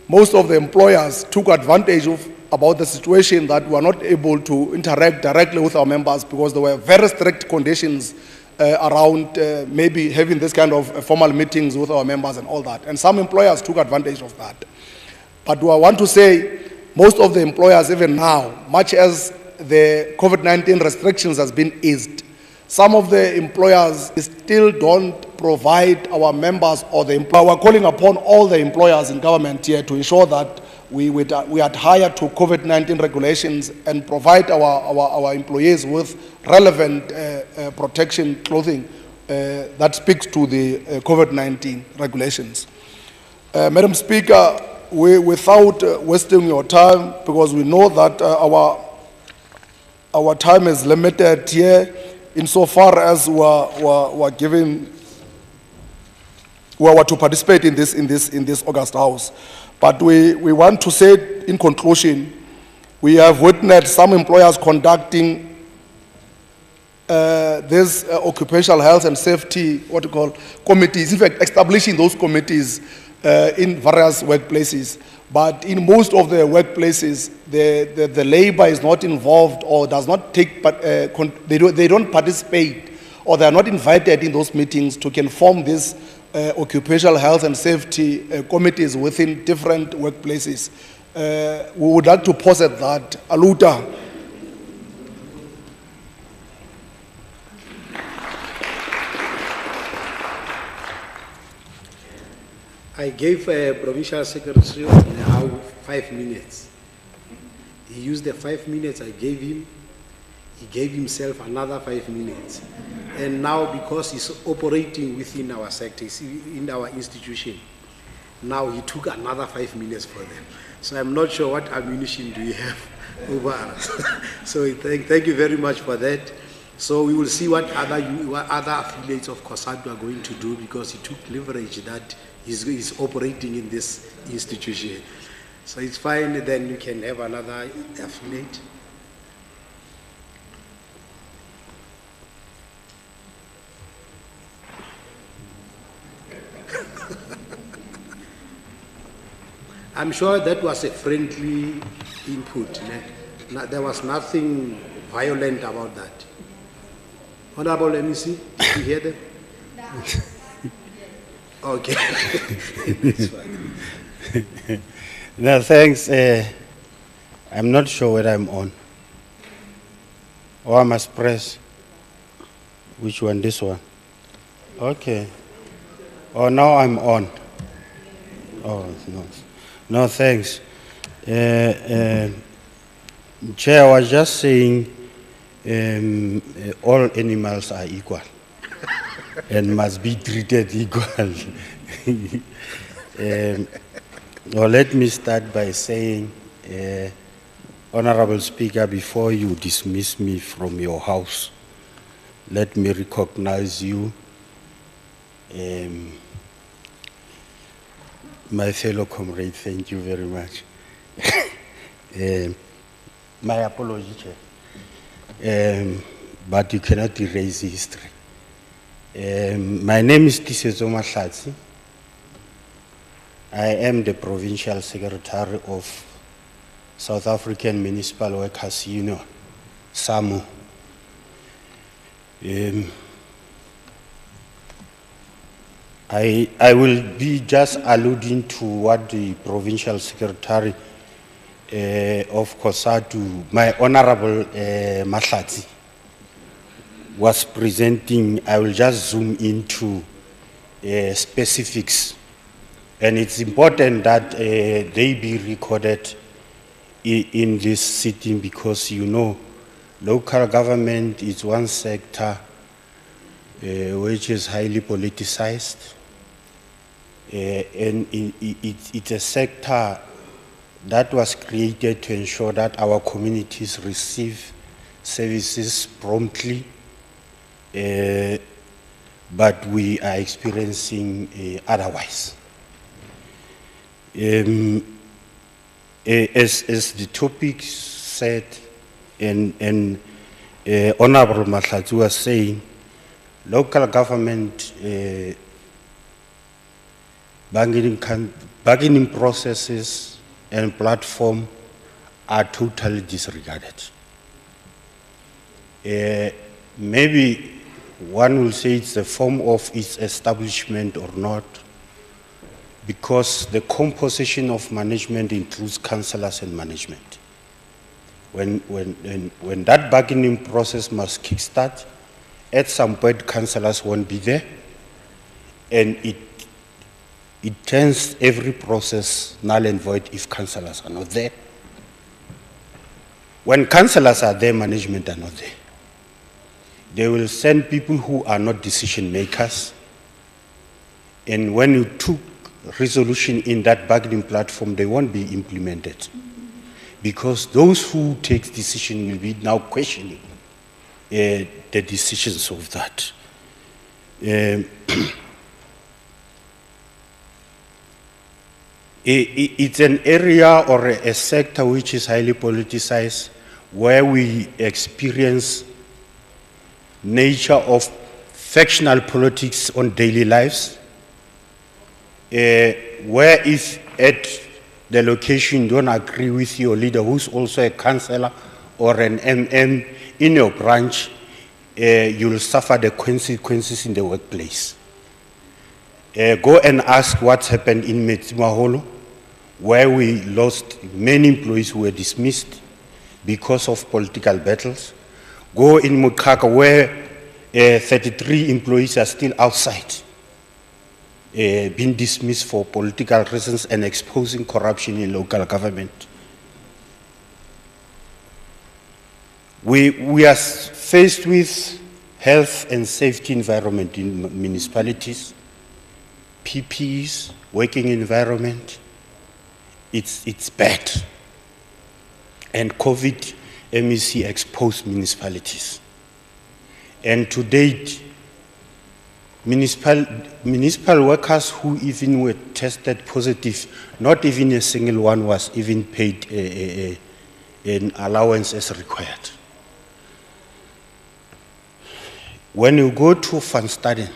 most of the employers took advantage about the situation that we are not able to interact directly with our members because there were very strict conditions around maybe having this kind of formal meetings with our members and all that. And some employers took advantage of that. But we want to say most of the employers, even now, much as the COVID-19 restrictions has been eased, some of the employers still don't provide our members or the employer. We're calling upon all the employers in government here to ensure that we adhere to COVID-19 regulations and provide our employees with relevant protection clothing that speaks to the COVID-19 regulations. Madam Speaker, without wasting your time, because we know that our time is limited here, insofar as we are to participate in this August House. But we want to say in conclusion, we have witnessed some employers conducting this occupational health and safety, committees, in fact, establishing those committees in various workplaces. But in most of the workplaces, the labor is not involved or does not take, they don't participate or they are not invited in those meetings to can form these occupational health and safety committees within different workplaces. We would like to posit that. Aluta. I gave a provincial secretary of the House 5 minutes. He used the 5 minutes I gave him. He gave himself another 5 minutes. And now, because he's operating within our sector, in our institution, now he took another 5 minutes for them. So I'm not sure what ammunition do we have over us. So thank you very much for that. So we will see what other affiliates of COSATU are going to do, because he took leverage that he's operating in this institution. So it's fine, then you can have another affiliate. I'm sure that was a friendly input. There was nothing violent about that. Honorable MEC, did you hear them? Okay. It's fine. No, thanks. I'm not sure whether I'm on. Or I must press. Which one? This one? Okay. Oh, now I'm on. Oh, no. No, thanks. Chair, I was just saying all animals are equal and must be treated equally. Now let me start by saying, Honorable Speaker, before you dismiss me from your house, let me recognize you, my fellow comrade. Thank you very much. My apology, Chair. But you cannot erase history. My name is Tisezo Mahlatsi. I am the Provincial Secretary of South African Municipal Workers Union, SAMU. I will be just alluding to what the Provincial Secretary of COSATU, my Honorable Mahlatsi, was presenting. I will just zoom into specifics. And it's important that they be recorded in this sitting, because, you know, local government is one sector which is highly politicized. And it's a sector that was created to ensure that our communities receive services promptly, but we are experiencing otherwise. As the topic said, and Honorable Mahlatsi was saying, local government bargaining processes and platform are totally disregarded. Maybe one will say it's a form of its establishment or not, because the composition of management includes councillors and management. When that bargaining process must kickstart, at some point councillors won't be there, and it turns every process null and void if councillors are not there. When councillors are there, management are not there. They will send people who are not decision makers, and when you took resolution in that bargaining platform, they won't be implemented, because those who take decision will be now questioning the decisions of that. It's an area or a sector which is highly politicized, where we experience nature of factional politics on daily lives, where if at the location you don't agree with your leader, who's also a councillor or an MM in your branch, you'll suffer the consequences in the workplace. Go and ask what's happened in Metsimaholo, where we lost many employees who were dismissed because of political battles. Go in Mukaka, where 33 employees are still outside been dismissed for political reasons and exposing corruption in local government. We are faced with health and safety environment in municipalities, PPEs, working environment. It's bad. And COVID MEC exposed municipalities. And to date, municipal workers who even were tested positive, not even a single one was even paid an allowance as required. When you go to Van Staden,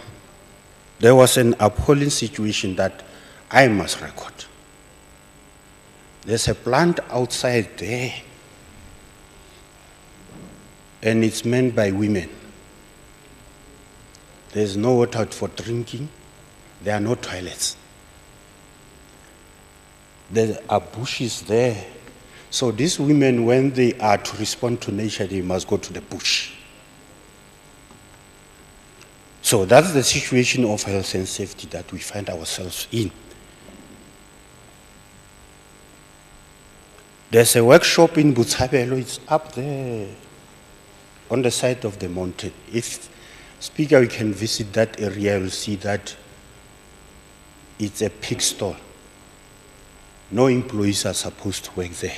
there was an appalling situation that I must record. There's a plant outside there, and it's manned by women. There's no water for drinking. There are no toilets. There are bushes there. So these women, when they are to respond to nature, they must go to the bush. So that's the situation of health and safety that we find ourselves in. There's a workshop in Botshabelo. It's up there on the side of the mountain. If Speaker, you can visit that area, you'll see that it's a pig stall. No employees are supposed to work there.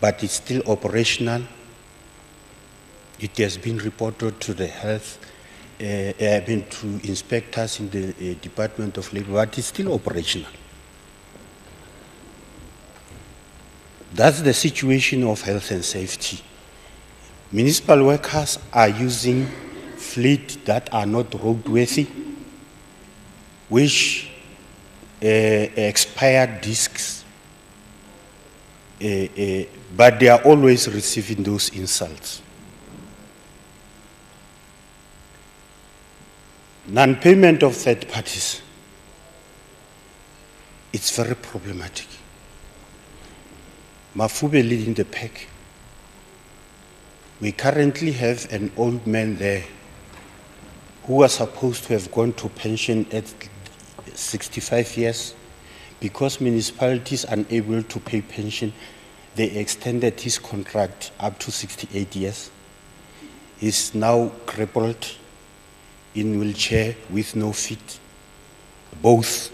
But it's still operational. It has been reported to the health, to inspectors in the Department of Labor, but it's still operational. That's the situation of health and safety. Municipal workers are using fleet that are not roadworthy, which expired discs, but they are always receiving those insults. Non-payment of third parties, it's very problematic. Mafube leading the pack. We currently have an old man there who was supposed to have gone to pension at 65 years. Because municipalities are unable to pay pension, they extended his contract up to 68 years. He's now crippled, in wheelchair with no feet, both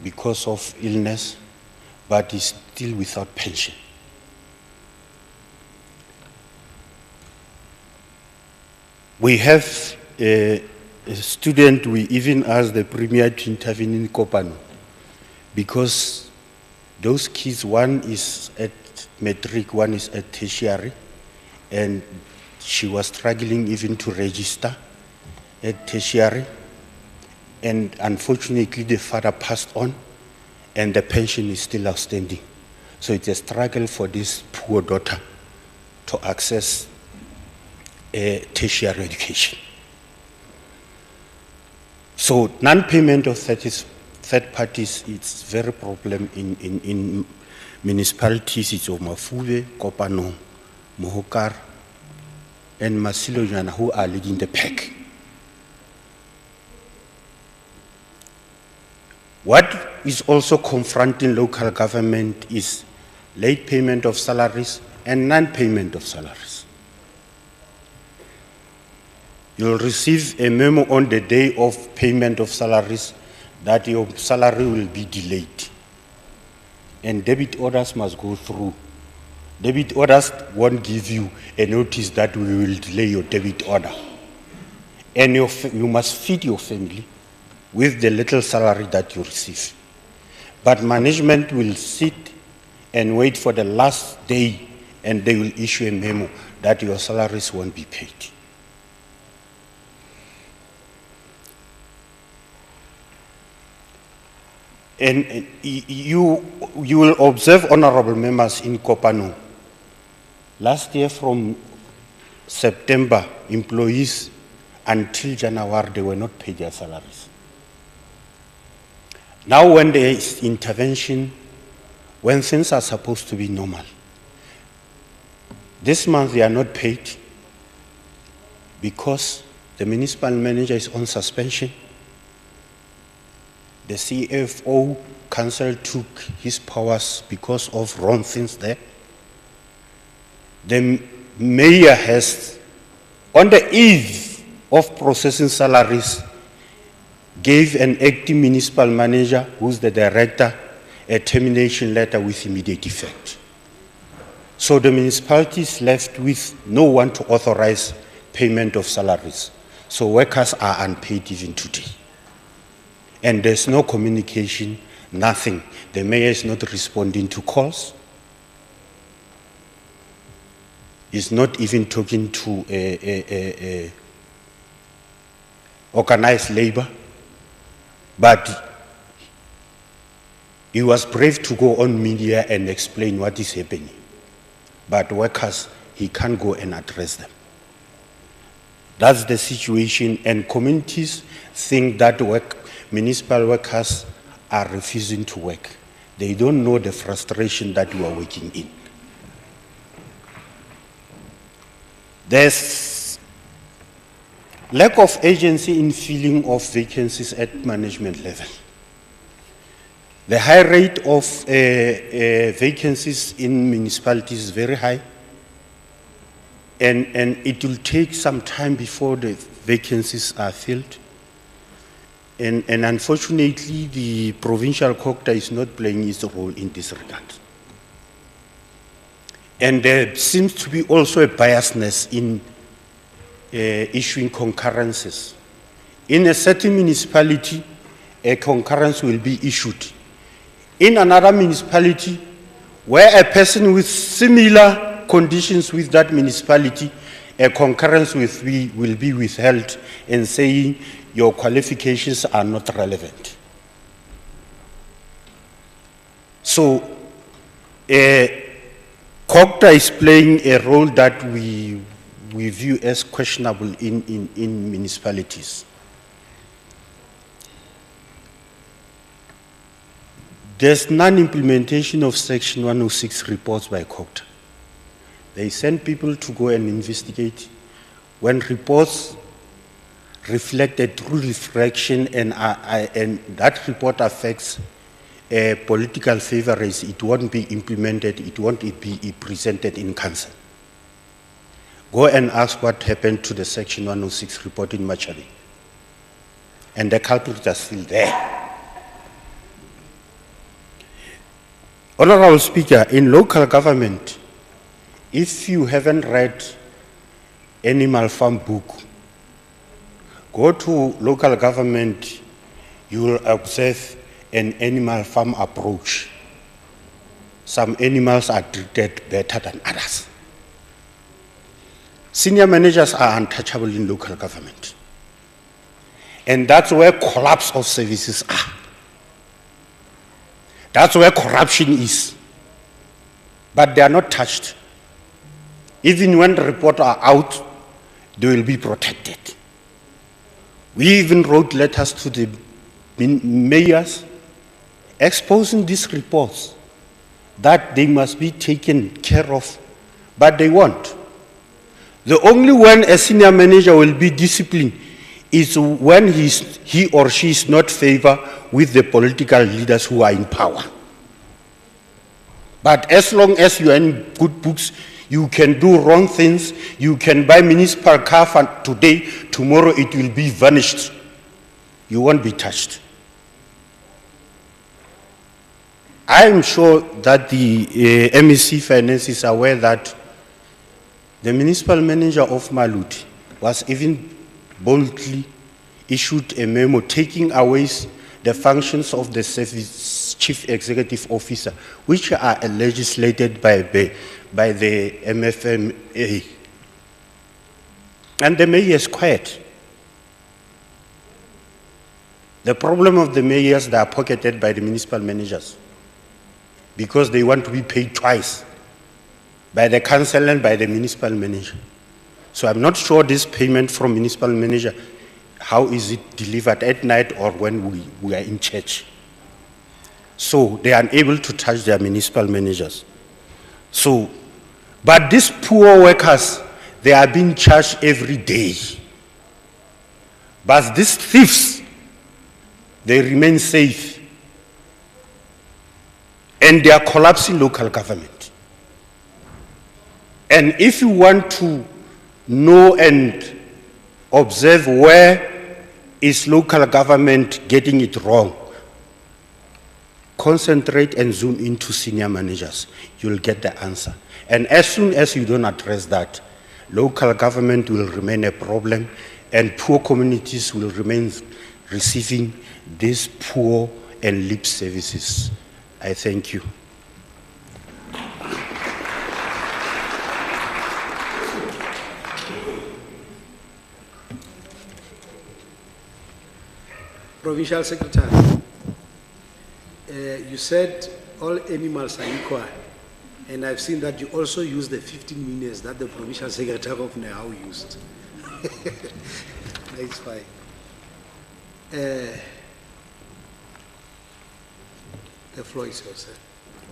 because of illness, but he's still without pension. We have a student, we even asked the Premier to intervene in Kopano, because those kids, one is at matric, one is at tertiary, and she was struggling even to register at tertiary, and unfortunately the father passed on, and the pension is still outstanding. So it's a struggle for this poor daughter to access tertiary education. So non-payment of third parties, it's very problem in municipalities. It's Omafube, Kopano, Mohokar, and Masilo Jana, who are leading the pack. What is also confronting local government is late payment of salaries and non-payment of salaries. You'll receive a memo on the day of payment of salaries that your salary will be delayed. And debit orders must go through. Debit orders won't give you a notice that we will delay your debit order. And you must feed your family with the little salary that you receive. But management will sit and wait for the last day, and they will issue a memo that your salaries won't be paid. And you will observe, honorable members, in Kopano, last year from September, employees until January, they were not paid their salaries. Now when there is intervention, when things are supposed to be normal, this month they are not paid because the municipal manager is on suspension. The CFO council took his powers because of wrong things there. The mayor has, on the eve of processing salaries, gave an acting municipal manager, who's the director, a termination letter with immediate effect. So the municipality is left with no one to authorize payment of salaries. So workers are unpaid even today. And there's no communication, nothing. The mayor is not responding to calls. He's not even talking to organized labor. But he was brave to go on media and explain what is happening. But workers, he can't go and address them. That's the situation, and communities think that municipal workers are refusing to work. They don't know the frustration that we are working in. There's lack of agency in filling of vacancies at management level. The high rate of vacancies in municipalities is very high, and it will take some time before the vacancies are filled. And unfortunately, the provincial COGTA is not playing its role in this regard. And there seems to be also a biasness in issuing concurrences. In a certain municipality, a concurrence will be issued. In another municipality, where a person with similar conditions with that municipality, a concurrence will be withheld and saying your qualifications are not relevant. So, COGTA is playing a role that we view as questionable in municipalities. There's non-implementation of Section 106 reports by COGTA. They send people to go and investigate. When reports reflect a true reflection and that report affects political favorites, it won't be implemented, it won't be presented in council. Go and ask what happened to the Section 106 report in Machari. And the culprits are still there. Honorable Speaker, in local government, if you haven't read Animal Farm book, go to local government, you will observe an animal farm approach. Some animals are treated better than others. Senior managers are untouchable in local government. And that's where collapse of services are. That's where corruption is. But they are not touched. Even when the reports are out, they will be protected. We even wrote letters to the mayors exposing these reports that they must be taken care of, but they won't. The only when a senior manager will be disciplined is when he or she is not favored with the political leaders who are in power. But as long as you are in good books, you can do wrong things, you can buy municipal car for today, tomorrow it will be vanished. You won't be touched. I am sure that the MEC Finance is aware that the municipal manager of Maluti was even boldly issued a memo taking away the functions of the service chief executive officer, which are legislated by the MFMA. And the mayor is quiet. The problem of the mayors, they are pocketed by the municipal managers because they want to be paid twice, by the council and by the municipal manager. So I'm not sure this payment from municipal manager, how is it delivered at night or when we are in church? So they are unable to touch their municipal managers. So, but these poor workers, they are being charged every day. But these thieves, they remain safe, and they are collapsing local government. And if you want to know and observe where is local government getting it wrong, concentrate and zoom into senior managers. You'll get the answer. And as soon as you don't address that, local government will remain a problem, and poor communities will remain receiving these poor and lip services. I thank you. Provincial Secretary, you said all animals are equal, and I've seen that you also use the 15 minutes that the Provincial Secretary of Nehau used. That's fine. The floor is yours, sir.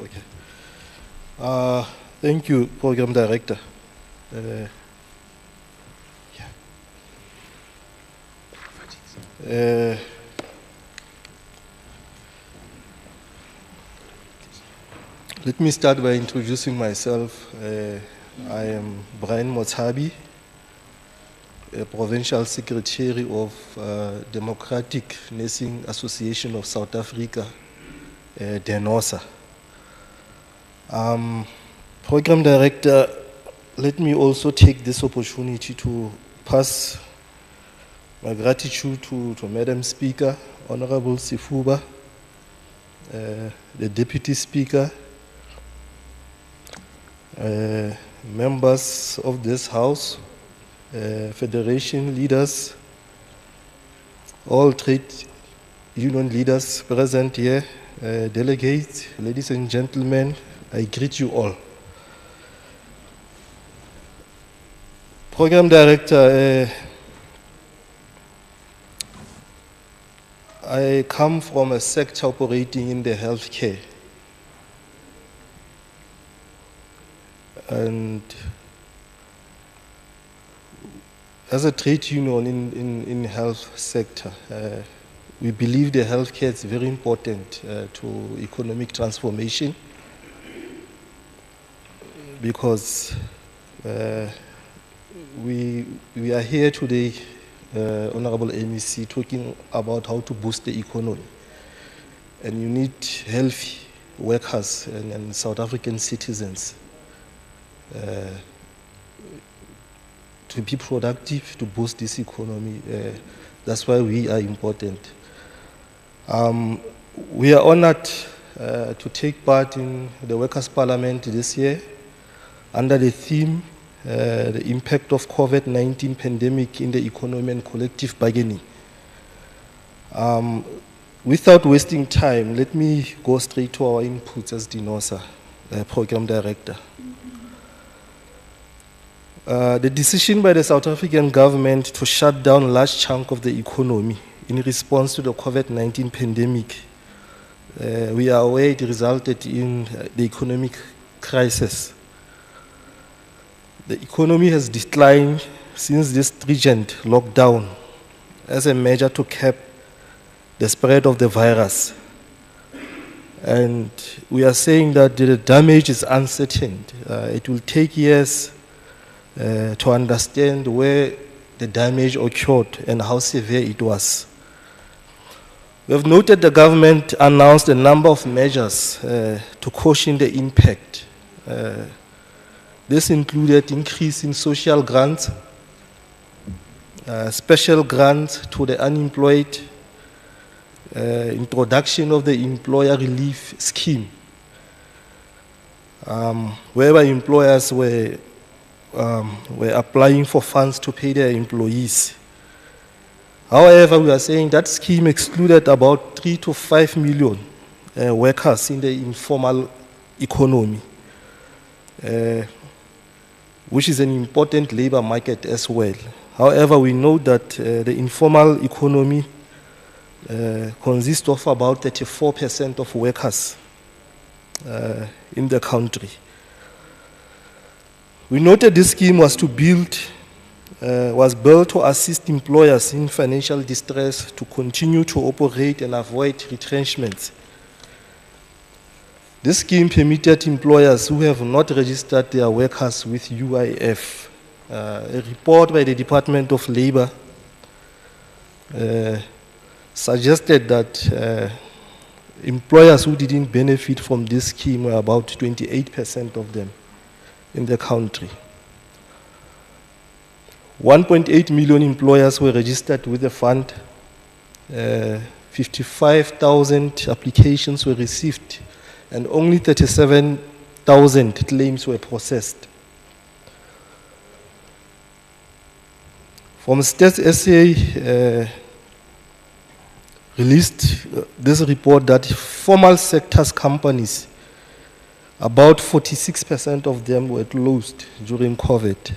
Okay. Thank you, Program Director. Let me start by introducing myself. I am Brian Motsabi, Provincial Secretary of Democratic Nursing Association of South Africa, DENOSA. Program Director, let me also take this opportunity to pass my gratitude to Madam Speaker, Honorable Sifuba, the Deputy Speaker, members of this House, Federation leaders, all trade union leaders present here, delegates, ladies and gentlemen, I greet you all. Program Director, I come from a sector operating in the healthcare. And as a trade union in health sector, we believe the healthcare is very important to economic transformation, because we are here today, Honorable MEC, talking about how to boost the economy. And you need healthy workers and South African citizens to be productive, to boost this economy. That's why we are important. We are honored to take part in the Workers' Parliament this year under the theme, the impact of COVID-19 pandemic in the economy and collective bargaining. Without wasting time, let me go straight to our inputs as DENOSA, Program Director. The decision by the South African government to shut down a large chunk of the economy in response to the COVID-19 pandemic, we are aware it resulted in the economic crisis. The economy has declined since this stringent lockdown as a measure to cap the spread of the virus. And we are saying that the damage is uncertain. It will take years to understand where the damage occurred and how severe it was. We have noted the government announced a number of measures to cushion the impact. This included increase in social grants, special grants to the unemployed, introduction of the employer relief scheme, whereby employers were applying for funds to pay their employees. However, we are saying that scheme excluded about 3 to 5 million workers in the informal economy, which is an important labor market as well. However, we know that the informal economy consists of about 34% of workers in the country. We noted this scheme was to build was built to assist employers in financial distress to continue to operate and avoid retrenchments. This scheme permitted employers who have not registered their workers with UIF. A report by the Department of Labor suggested that employers who didn't benefit from this scheme were about 28% of them in the country. 1.8 million employers were registered with the fund. 55,000 applications were received, and only 37,000 claims were processed. From Stats SA released this report that formal sectors companies, about 46% of them were closed during COVID.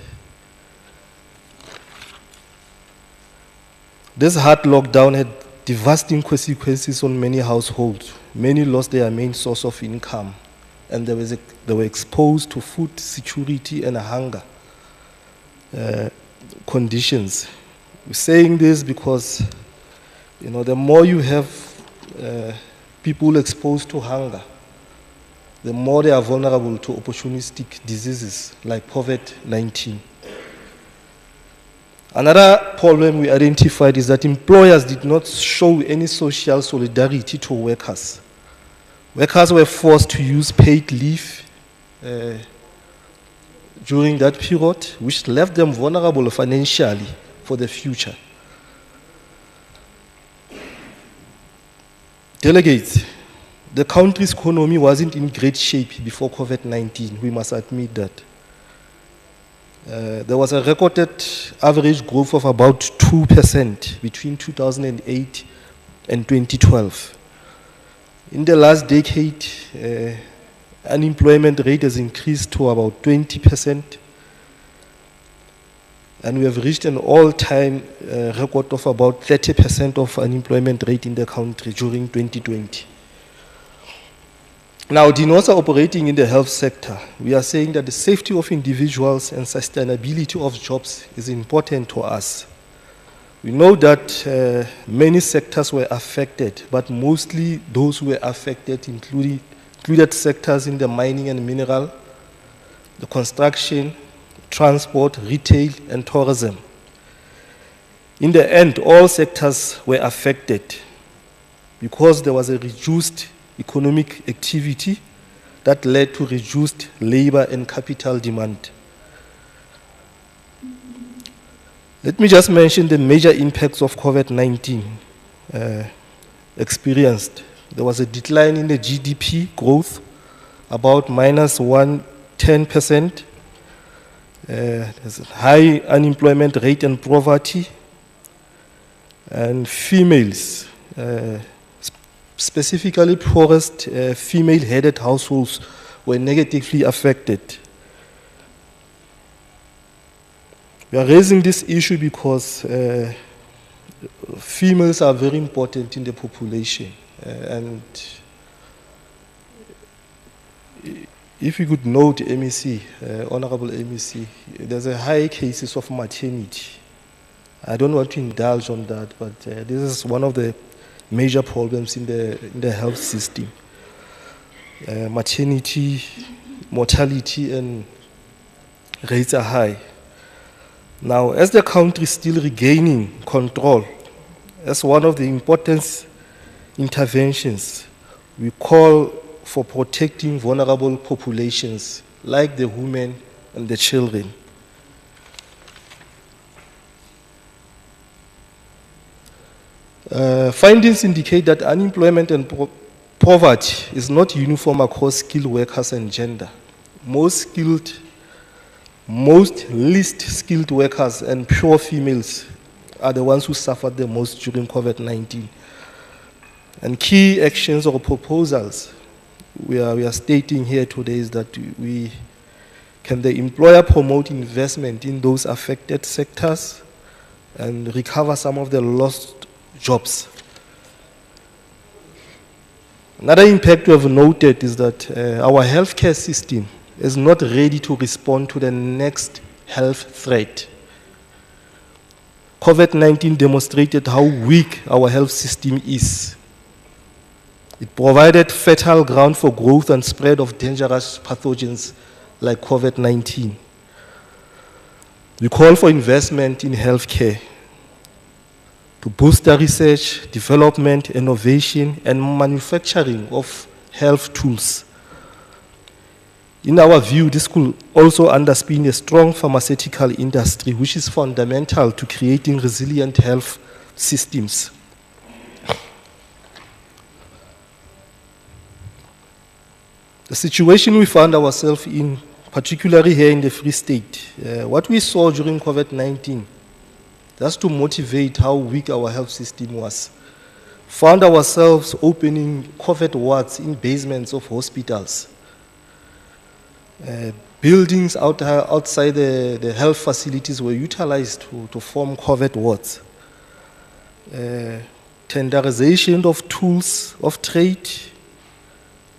This hard lockdown had devastating consequences on many households. Many lost their main source of income, and they were exposed to food security and hunger conditions. We're saying this because, the more you have people exposed to hunger, the more they are vulnerable to opportunistic diseases like COVID-19. Another problem we identified is that employers did not show any social solidarity to workers. Workers were forced to use paid leave during that period, which left them vulnerable financially for the future. Delegates, the country's economy wasn't in great shape before COVID-19, we must admit that. There was a recorded average growth of about 2% between 2008 and 2012. In the last decade, unemployment rate has increased to about 20%, and we have reached an all-time record of about 30% of unemployment rate in the country during 2020. Now, DINOSA operating in the health sector, we are saying that the safety of individuals and sustainability of jobs is important to us. We know that many sectors were affected, but mostly those who were affected included sectors in the mining and mineral, the construction, transport, retail, and tourism. In the end, all sectors were affected because there was a reduced economic activity that led to reduced labor and capital demand. Let me just mention the major impacts of COVID-19 experienced. There was a decline in the GDP growth, about minus 10%. There's a high unemployment rate and poverty. And females, specifically poorest female-headed households, were negatively affected. We are raising this issue because females are very important in the population. And if you could note, MEC, Honorable MEC, there's a high cases of maternity. I don't want to indulge on that, but this is one of the major problems in the health system. Maternity, mortality, and rates are high. Now, as the country is still regaining control, as one of the important interventions, we call for protecting vulnerable populations like the women and the children. Findings indicate that unemployment and poverty is not uniform across skilled workers and gender. Most least skilled workers and poor females are the ones who suffered the most during COVID-19. And key actions or proposals we are stating here today is that can the employer promote investment in those affected sectors and recover some of the lost jobs. Another impact we have noted is that our healthcare system is not ready to respond to the next health threat. COVID-19 demonstrated how weak our health system is. It provided fertile ground for growth and spread of dangerous pathogens like COVID-19. We call for investment in healthcare to boost the research, development, innovation, and manufacturing of health tools. In our view, this could also underpin a strong pharmaceutical industry, which is fundamental to creating resilient health systems. The situation we found ourselves in, particularly here in the Free State, what we saw during COVID-19, just to motivate how weak our health system was, found ourselves opening COVID wards in basements of hospitals. Buildings outside the health facilities were utilized to form COVID wards. Tenderization of tools of trade,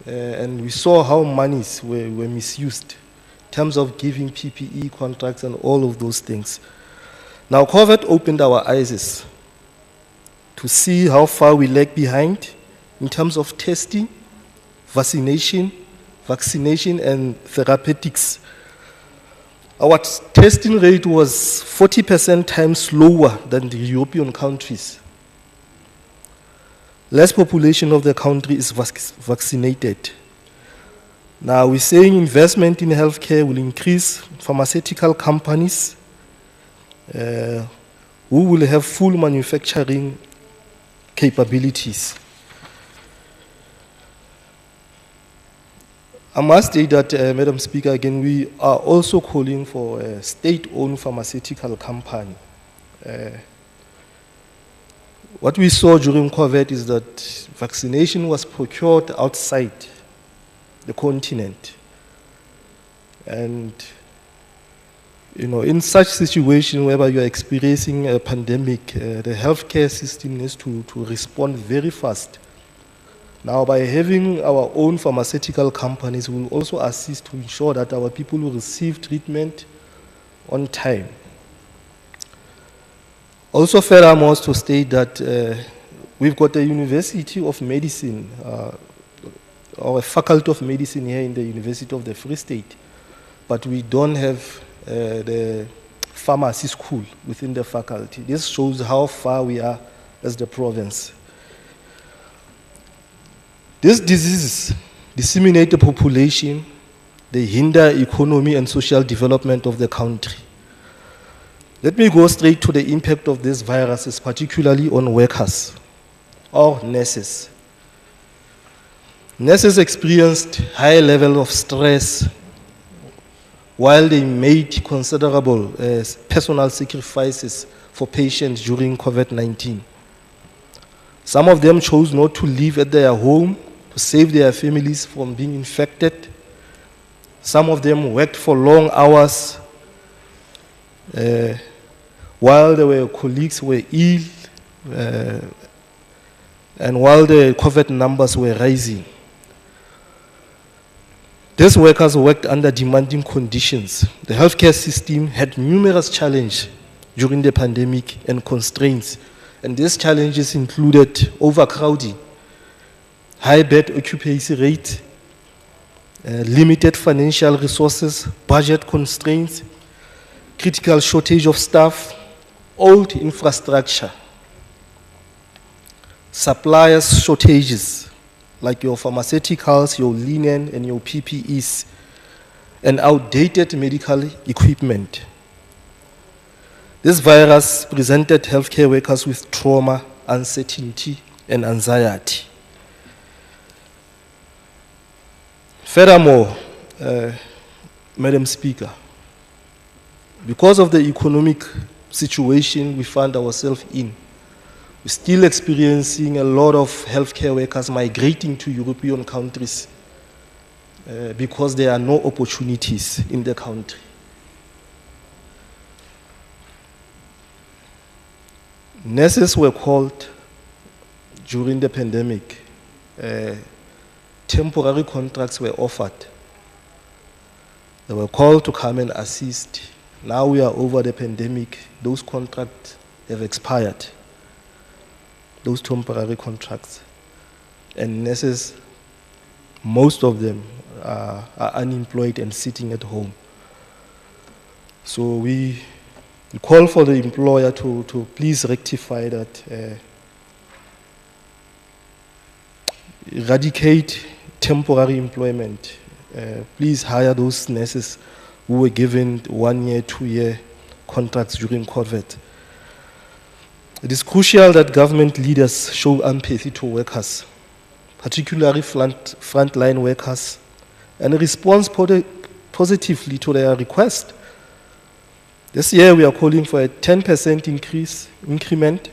and we saw how monies were misused in terms of giving PPE contracts and all of those things. Now, COVID opened our eyes to see how far we lag behind in terms of testing, vaccination, and therapeutics. Our testing rate was 40% times lower than the European countries. Less population of the country is vaccinated. Now we're saying investment in healthcare will increase pharmaceutical companies who will have full manufacturing capabilities. I must say that, Madam Speaker, again, we are also calling for a state-owned pharmaceutical company. What we saw during COVID is that vaccination was procured outside the continent. And, you know, in such situation whereby you are experiencing a pandemic, the healthcare system needs to respond very fast. Now, by having our own pharmaceutical companies, we will also assist to ensure that our people will receive treatment on time. Also, furthermore, to state that we've got a University of Medicine, or a Faculty of Medicine here in the University of the Free State, but we don't have the pharmacy school within the faculty. This shows how far we are as the province. These diseases disseminate the population, they hinder economy and social development of the country. Let me go straight to the impact of these viruses, particularly on workers or nurses. Nurses experienced high level of stress while they made considerable personal sacrifices for patients during COVID-19. Some of them chose not to live at their home to save their families from being infected. Some of them worked for long hours while their colleagues were ill and while the COVID numbers were rising. These workers worked under demanding conditions. The healthcare system had numerous challenges during the pandemic and constraints. And these challenges included overcrowding, high bed occupancy rate, limited financial resources, budget constraints, critical shortage of staff, old infrastructure, suppliers shortages, like your pharmaceuticals, your linen, and your PPEs, and outdated medical equipment. This virus presented healthcare workers with trauma, uncertainty, and anxiety. Furthermore, Madam Speaker, because of the economic situation we found ourselves in, we're still experiencing a lot of healthcare workers migrating to European countries because there are no opportunities in the country. Nurses were called during the pandemic. Temporary contracts were offered. They were called to come and assist. Now we are over the pandemic. Those contracts have expired, those temporary contracts. And nurses, most of them are unemployed and sitting at home. So we call for the employer to please rectify that, eradicate temporary employment. Please hire those nurses who were given 1 year, 2 year contracts during COVID. It is crucial that government leaders show empathy to workers, particularly frontline workers, and respond positively to their request. This year we are calling for a 10% increment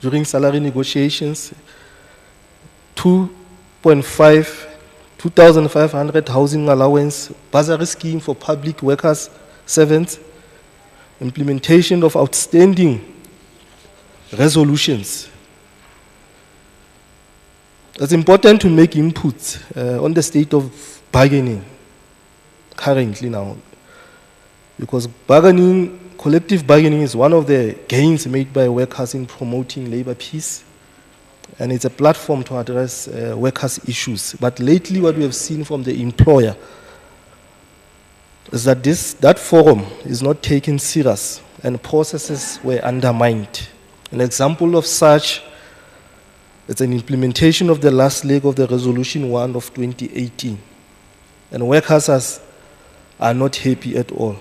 during salary negotiations, 2,500 housing allowance, bursary scheme for public workers, servants, implementation of outstanding resolutions. It's important to make inputs on the state of bargaining currently now, because collective bargaining is one of the gains made by workers in promoting labor peace, and it's a platform to address workers' issues. But lately what we have seen from the employer is that that forum is not taken serious and processes were undermined. An example of such is an implementation of the last leg of the Resolution 1 of 2018. And workers are not happy at all.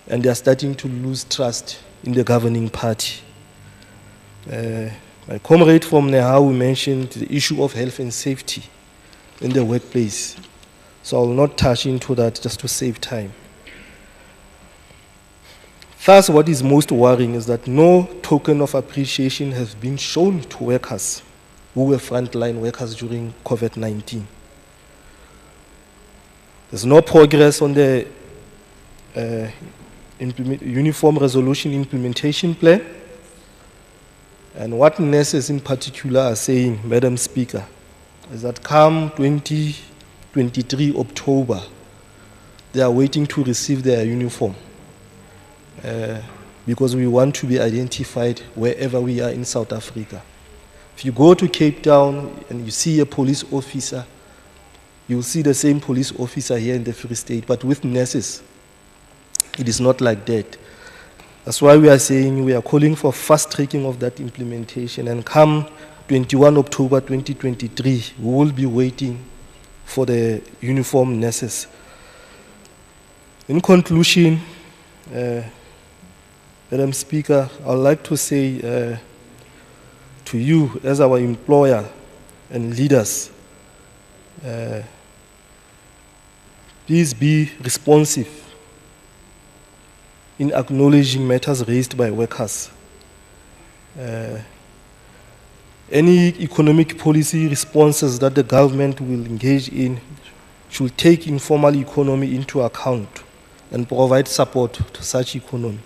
And they are starting to lose trust in the governing party. My comrade from Nehawu mentioned the issue of health and safety in the workplace. So I will not touch into that just to save time. Thus, what is most worrying is that no token of appreciation has been shown to workers who were frontline workers during COVID-19. There's no progress on the Uniform Resolution Implementation Plan. And what nurses in particular are saying, Madam Speaker, is that come 2023 October, they are waiting to receive their uniform because we want to be identified wherever we are in South Africa. If you go to Cape Town and you see a police officer, you'll see the same police officer here in the Free State, but with nurses, it is not like that. That's why we are saying we are calling for fast tracking of that implementation, and come 21 October 2023, we will be waiting for the uniform nurses. In conclusion, Madam Speaker, I would like to say to you as our employer and leaders, please be responsive in acknowledging matters raised by workers. Any economic policy responses that the government will engage in should take informal economy into account and provide support to such economy.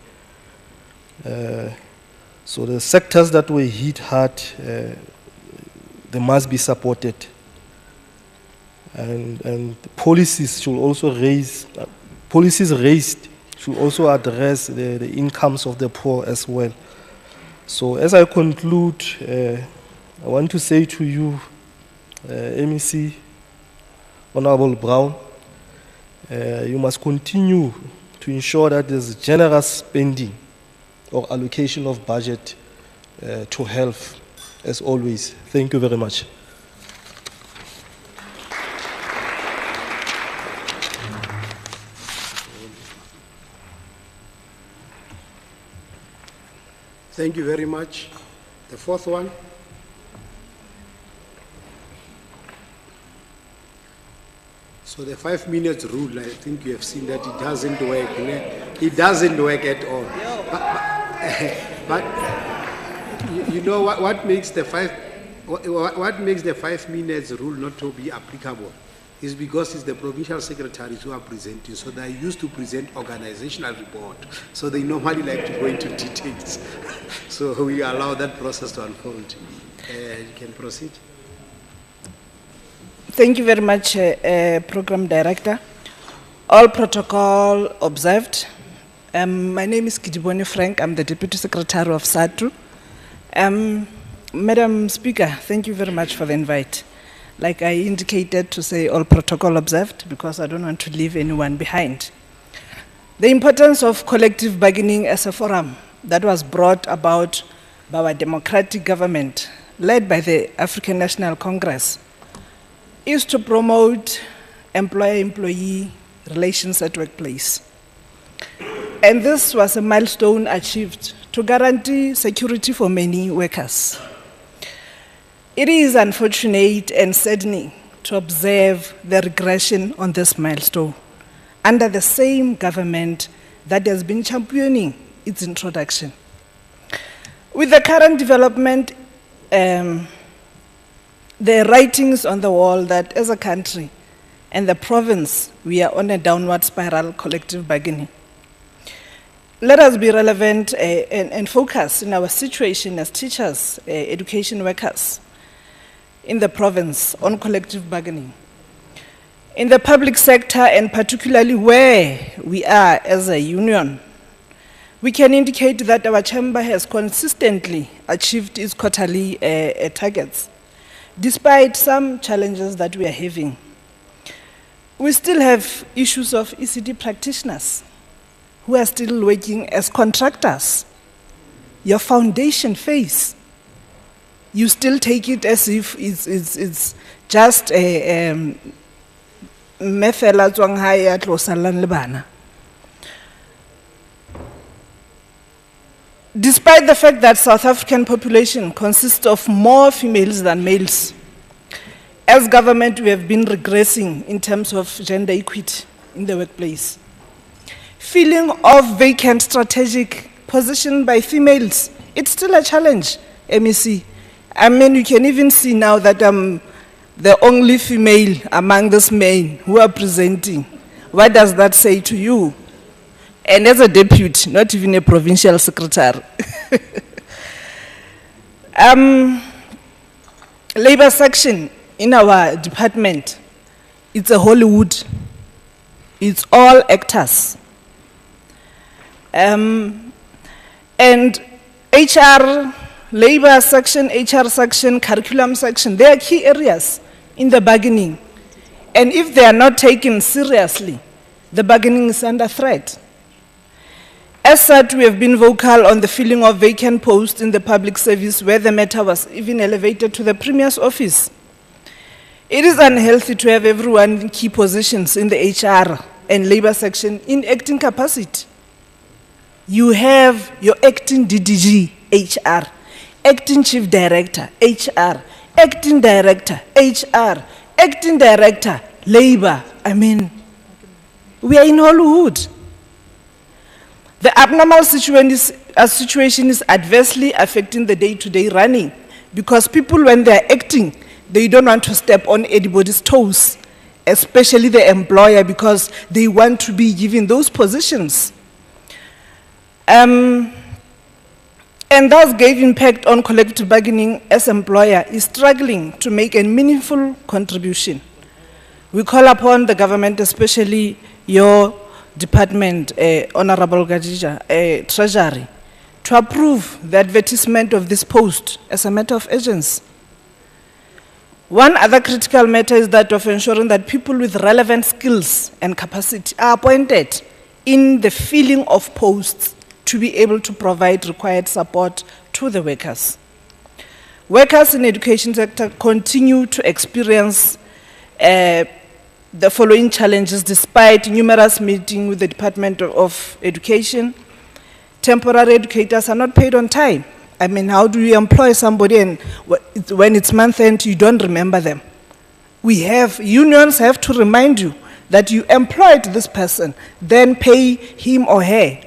So the sectors that were hit hard, they must be supported. And policies should also policies raised should also address the incomes of the poor as well. So as I conclude, I want to say to you, MEC, Honorable Brown, you must continue to ensure that there's generous spending or allocation of budget to health, as always. Thank you very much. Thank you very much. The fourth one. So the 5 minutes rule, I think you have seen that it doesn't work. It doesn't work at all. But you know what makes the 5 minutes rule not to be applicable is because it's the provincial secretaries who are presenting. So they used to present organizational report. So they normally like to go into details. So we allow that process to unfold. You can proceed. Thank you very much, Program Director. All protocol observed. My name is Kidibone Frank. I'm the Deputy Secretary of SATU. Madam Speaker, thank you very much for the invite. Like I indicated, to say all protocol observed, because I don't want to leave anyone behind. The importance of collective bargaining as a forum that was brought about by our democratic government, led by the African National Congress, is to promote employer-employee relations at workplace. And this was a milestone achieved to guarantee security for many workers. It is unfortunate and saddening to observe the regression on this milestone under the same government that has been championing its introduction. With the current development, the writings on the wall that as a country and the province, we are on a downward spiral collective bargaining. Let us be relevant and focus in our situation as teachers, education workers in the province on collective bargaining. In the public sector, and particularly where we are as a union, we can indicate that our chamber has consistently achieved its quarterly targets, despite some challenges that we are having. We still have issues of ECD practitioners who are still working as contractors. Your foundation phase, you still take it as if it's just a mefela tswang hae ya tlosalang le bana. Despite the fact that South African population consists of more females than males, as government we have been regressing in terms of gender equity in the workplace. Filling of vacant strategic position by females, it's still a challenge, MEC. I mean, you can even see now that I'm the only female among these men who are presenting. What does that say to you? And as a deputy, not even a provincial secretary. Labor section in our department, it's a Hollywood. It's all actors. And HR, labor section, HR section, curriculum section, they are key areas in the bargaining. And if they are not taken seriously, the bargaining is under threat. As such, we have been vocal on the filling of vacant posts in the public service where the matter was even elevated to the Premier's office. It is unhealthy to have everyone in key positions in the HR and labor section in acting capacity. You have your acting DDG, HR, acting chief director, HR, acting director, HR, acting director, labor. I mean, we are in Hollywood. The abnormal situation is adversely affecting the day-to-day running because people, when they are acting, they don't want to step on anybody's toes, especially the employer, because they want to be given those positions. And thus gave impact on collective bargaining as employer is struggling to make a meaningful contribution. We call upon the government, especially your department, Honorable Gadija, Treasury, to approve the advertisement of this post as a matter of urgency. One other critical matter is that of ensuring that people with relevant skills and capacity are appointed in the filling of posts to be able to provide required support to the workers. Workers in the education sector continue to experience the following challenges despite numerous meetings with the Department of Education. Temporary educators are not paid on time. I mean, how do you employ somebody and when it's month end, you don't remember them? Unions have to remind you that you employed this person, then pay him or her.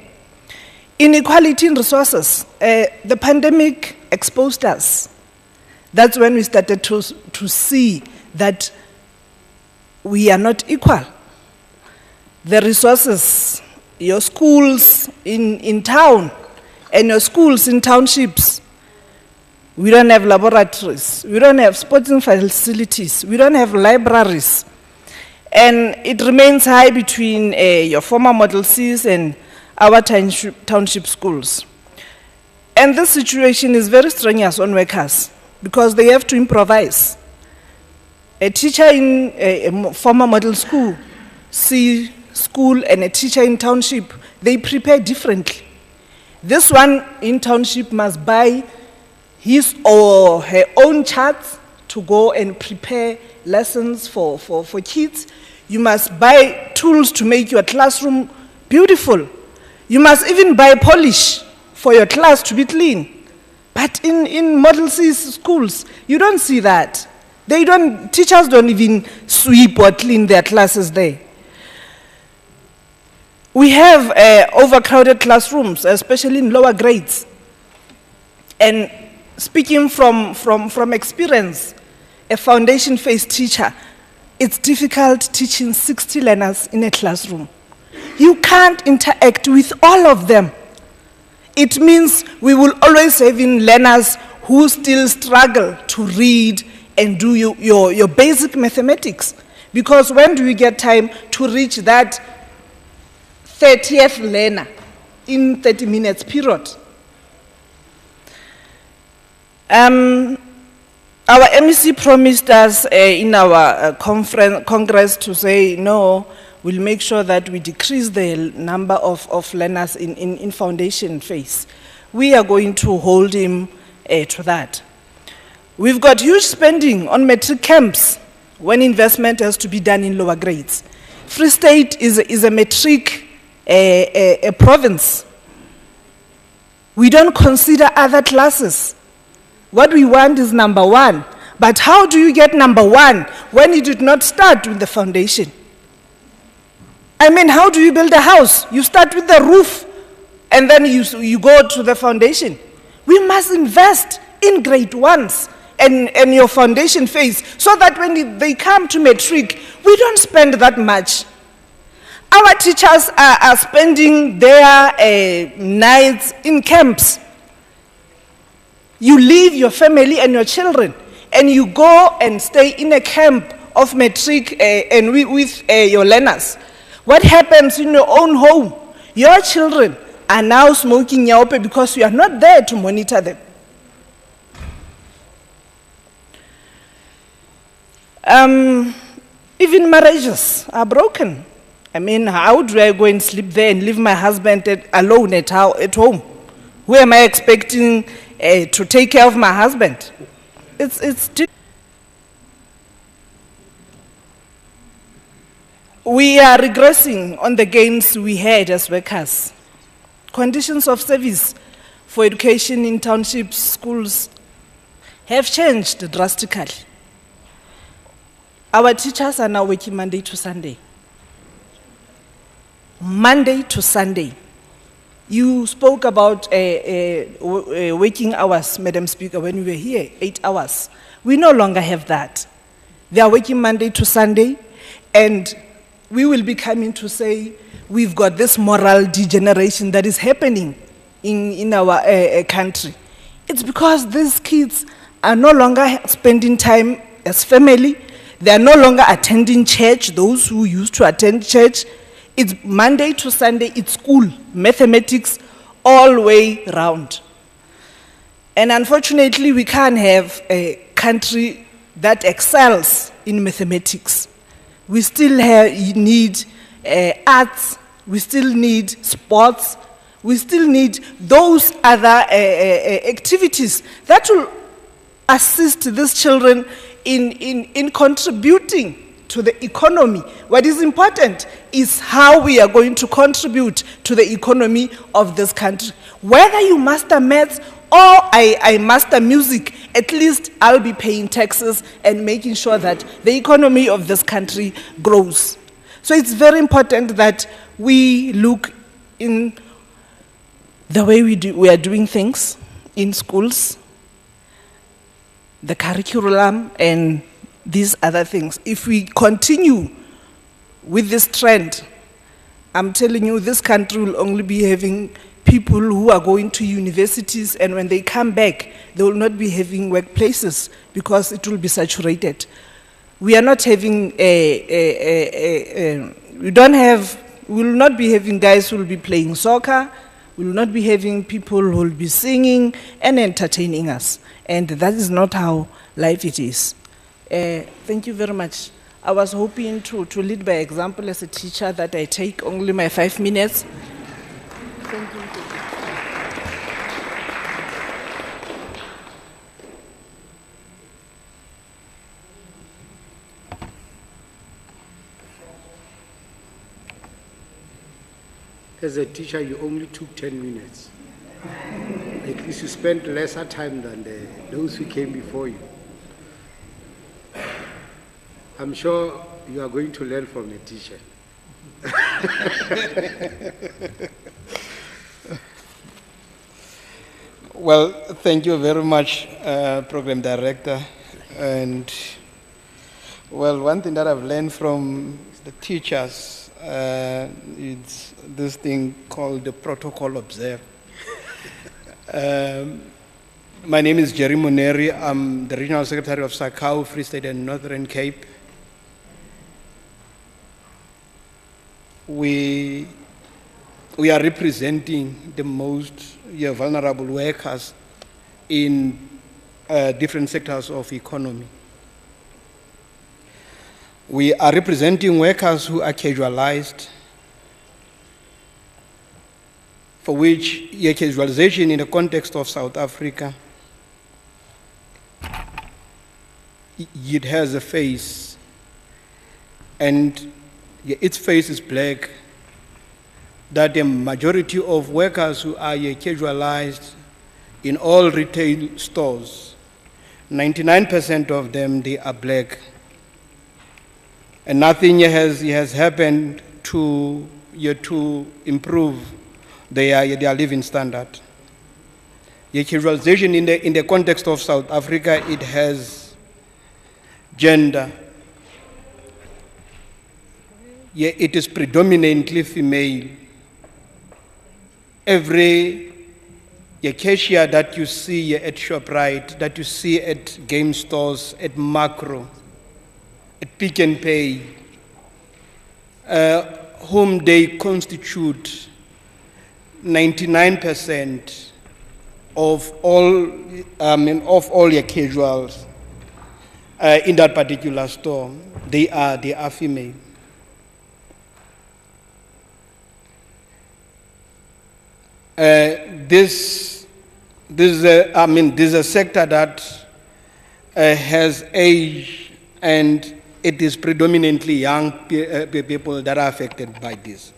Inequality in resources. The pandemic exposed us. That's when we started to see that we are not equal. The resources, your schools in town and your schools in townships, we don't have laboratories, we don't have sporting facilities, we don't have libraries. And it remains high between your former Model Cs and our township schools. And this situation is very strenuous on workers because they have to improvise. A teacher in a former model school, C school, and a teacher in township, they prepare differently. This one in township must buy his or her own charts to go and prepare lessons for kids. You must buy tools to make your classroom beautiful. You must even buy polish for your class to be clean. But in Model C schools, you don't see that. Teachers don't even sweep or clean their classes there. We have overcrowded classrooms, especially in lower grades. And speaking from experience, a foundation phase teacher, it's difficult teaching 60 learners in a classroom. You can't interact with all of them. It means we will always have in learners who still struggle to read and do your basic mathematics. Because when do you get time to reach that 30th learner in 30 minutes period? Our MEC promised us in our congress to say, no, we'll make sure that we decrease the number of learners in foundation phase. We are going to hold him to that. We've got huge spending on matric camps when investment has to be done in lower grades. Free State is a matric a province. We don't consider other classes. What we want is number one. But how do you get number one when you did not start with the foundation? I mean, how do you build a house? You start with the roof, and then you go to the foundation. We must invest in grade ones and your foundation phase, so that when they come to matric, we don't spend that much. Our teachers are spending their nights in camps. You leave your family and your children, and you go and stay in a camp of matric and with your learners. What happens in your own home? Your children are now smoking nyaope because you are not there to monitor them. Even marriages are broken. I mean, how do I go and sleep there and leave my husband alone at home? Who am I expecting to take care of my husband? We are regressing on the gains we had as workers. Conditions of service for education in township schools have changed drastically. Our teachers are now working Monday to Sunday. Monday to Sunday. You spoke about working hours, Madam Speaker, when we were here, 8 hours. We no longer have that. They are working Monday to Sunday, and we will be coming to say we've got this moral degeneration that is happening in our country. It's because these kids are no longer spending time as family. They are no longer attending church, those who used to attend church. It's Monday to Sunday, it's school, mathematics, all the way round. And unfortunately, we can't have a country that excels in mathematics. We still need arts, we still need sports, we still need those other activities that will assist these children in contributing to the economy. What is important is how we are going to contribute to the economy of this country. Whether you master maths or I master music, at least I'll be paying taxes and making sure that the economy of this country grows. So it's very important that we look in the way we are doing things in schools, the curriculum, and these other things. If we continue with this trend, I'm telling you, this country will only be having people who are going to universities, and when they come back, they will not be having workplaces because it will be saturated. We are not having we don't have We will not be having guys who will be playing soccer. We will not be having people who will be singing and entertaining us. And that is not how life it is. Thank you very much. I was hoping to lead by example as a teacher, that I take only my 5 minutes. Thank you. As a teacher, you only took 10 minutes. At least you spent lesser time than those who came before you. I'm sure you are going to learn from the teacher. Well, thank you very much, Program Director. And, well, one thing that I've learned from the teachers, it's this thing called the protocol observed. My name is Jerry Muneri. I'm the Regional Secretary of Sakau, Free State and Northern Cape. We are representing the most vulnerable workers in different sectors of economy. We are representing workers who are casualized, for which casualization in the context of South Africa, it has a face, and its face is black, that the majority of workers who are casualized in all retail stores, 99% of them, they are black. And nothing has happened to improve their living standard. Casualization in the context of South Africa, it has gender. It is predominantly female. Every cashier that you see at ShopRite, that you see at game stores, at Macro, at Pick and Pay, whom they constitute 99% of all your casuals in that particular store. They are female. This is a sector that has age, and it is predominantly young people that are affected by this.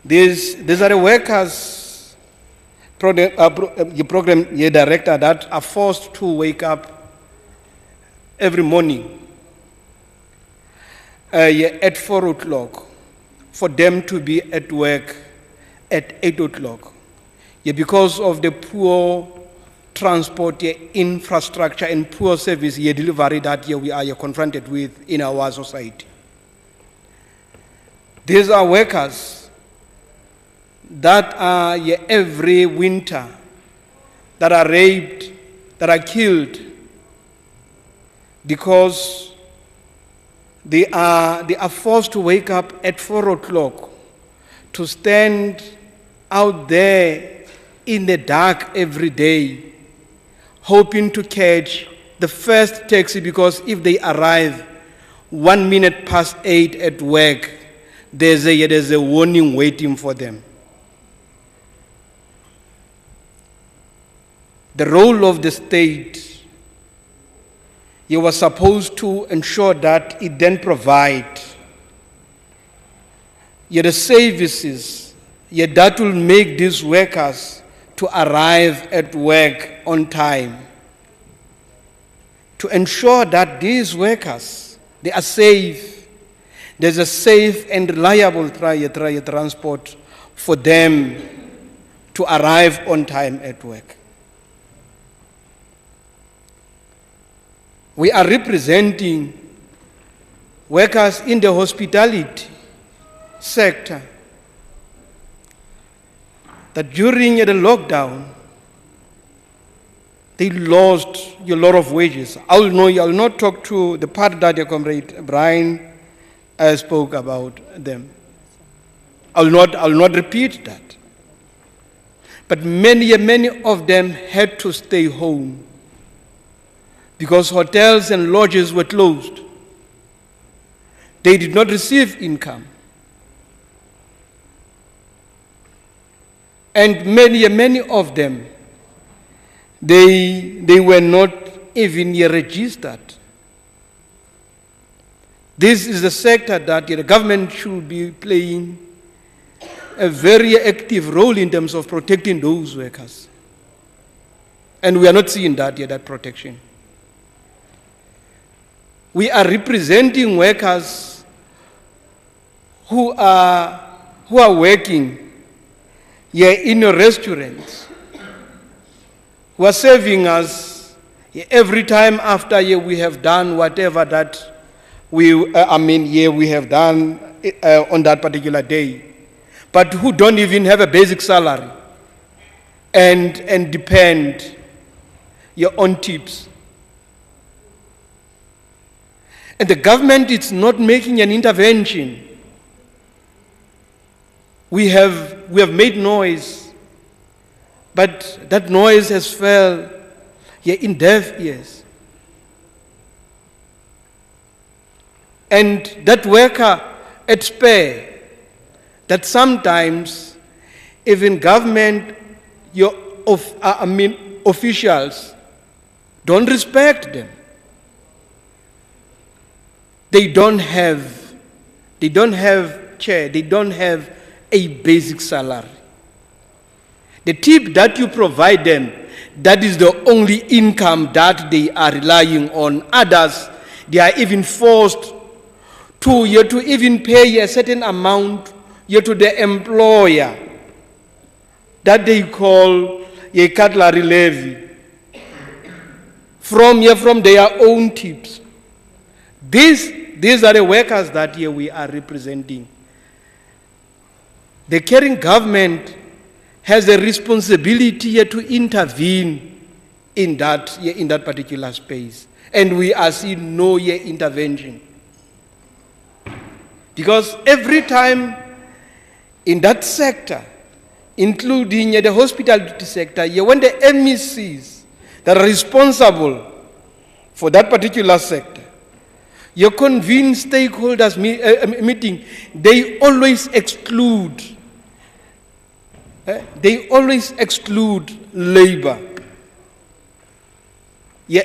These are the workers, program director, that are forced to wake up every morning at 4 o'clock for them to be at work at 8 o'clock. Because of the poor transport infrastructure and poor service delivery that we are confronted with in our society. These are workers that are every winter, that are raped, that are killed, because they are forced to wake up at 4 o'clock to stand out there in the dark every day, hoping to catch the first taxi, because if they arrive 1 minute past 8 at work, there's a warning waiting for them. The role of the state, you were supposed to ensure that it then provide the services that will make these workers to arrive at work on time, to ensure that these workers, they are safe. There's a safe and reliable transport for them to arrive on time at work. We are representing workers in the hospitality sector that during the lockdown, they lost a lot of wages. I'll not talk to the part that your comrade Brian I spoke about them. I'll not repeat that. But many of them had to stay home because hotels and lodges were closed. They did not receive income. And many of them, they were not even registered. This is a sector that the government should be playing a very active role in terms of protecting those workers. And we are not seeing that yet, that protection. We are representing workers who are working here in restaurants, who are serving us every time after we have done whatever that we have done on that particular day, but who don't even have a basic salary and depend on tips. And the government is not making an intervention. We have made noise, but that noise has fell in deaf ears. And that worker at Spare, that sometimes even government officials don't respect them. They don't have a basic salary. The tip that you provide them, that is the only income that they are relying on. Others, they are even forced to even pay a certain amount to the employer that they call a cutlery levy from their own tips. These are the workers that we are representing. The caring government has a responsibility to intervene in that particular space, and we are seeing no intervention. Because every time in that sector, including the hospitality sector, when the MECs that are responsible for that particular sector, you convene stakeholders meeting, they always exclude labor.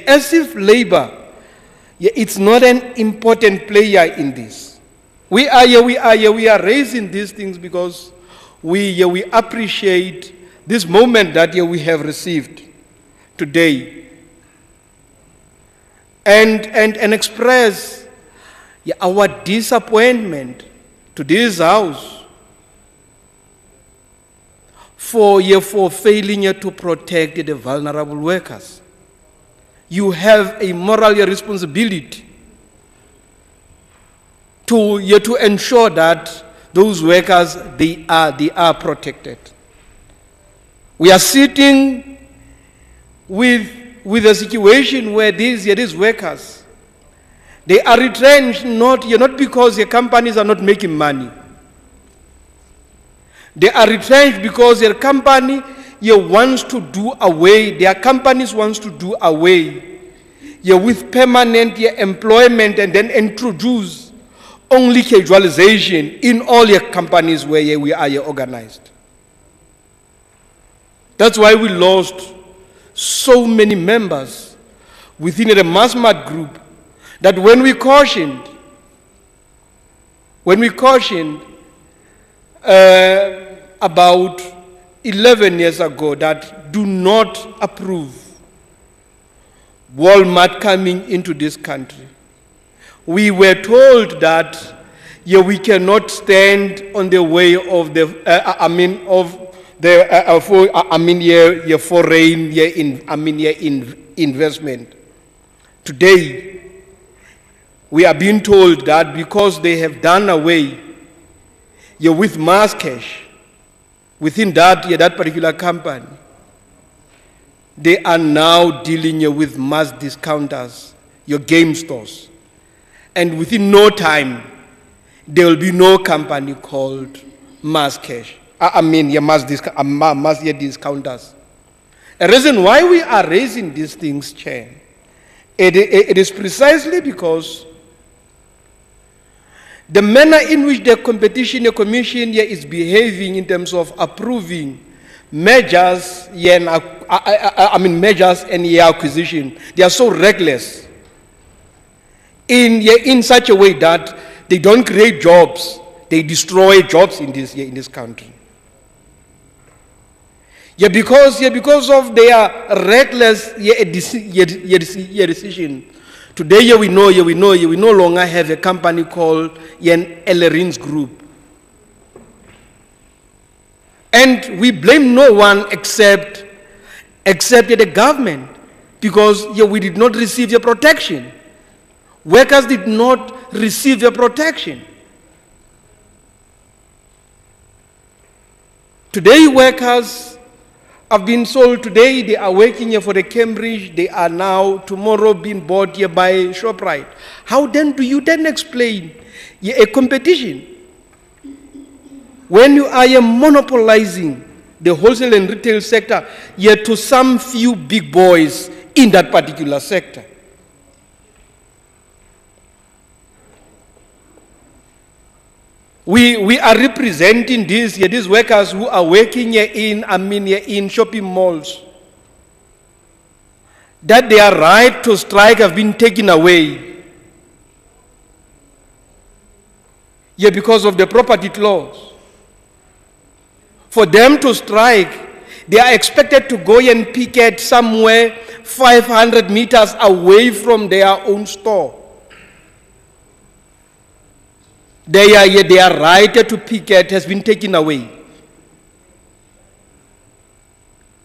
As if labor, it's not an important player in this. We are raising these things because we appreciate this moment that we have received today, and express our disappointment to this house for failing to protect the vulnerable workers. You have a moral responsibility to ensure that those workers they are protected. We are sitting with a situation where these workers, they are retrenched not because the companies are not making money. They are retrenched because their company wants to do away. Their companies wants to do away with permanent employment and then introduce only casualization in all your companies where we are organized. That's why we lost so many members within the MASMAT group, that when we cautioned about 11 years ago that do not approve Walmart coming into this country, we were told that we cannot stand on the way of foreign investment. Today, we are being told that because they have done away with mass cash within that particular company, they are now dealing with mass discounters, your game stores. And within no time, there will be no company called mass cash. Mass discounters. A reason why we are raising these things, Chair, it is precisely because the manner in which the Competition Commission is behaving in terms of approving measures, measures and acquisition, they are so reckless in such a way that they don't create jobs, they destroy jobs in this country. Because of their reckless decision. Today we no longer have a company called Ellerins Group. And we blame no one except the government, because we did not receive the protection. Workers did not receive the protection. Today workers have been sold. Today they are working here for the Cambridge. They are now tomorrow being bought here by ShopRite. How then do you then explain a competition when you are monopolizing the wholesale and retail sector yet to some few big boys in that particular sector? We are representing these workers who are working here in shopping malls, that their right to strike have been taken away because of the property clause. For them to strike, they are expected to go and picket somewhere 500 meters away from their own store. Their right to picket has been taken away.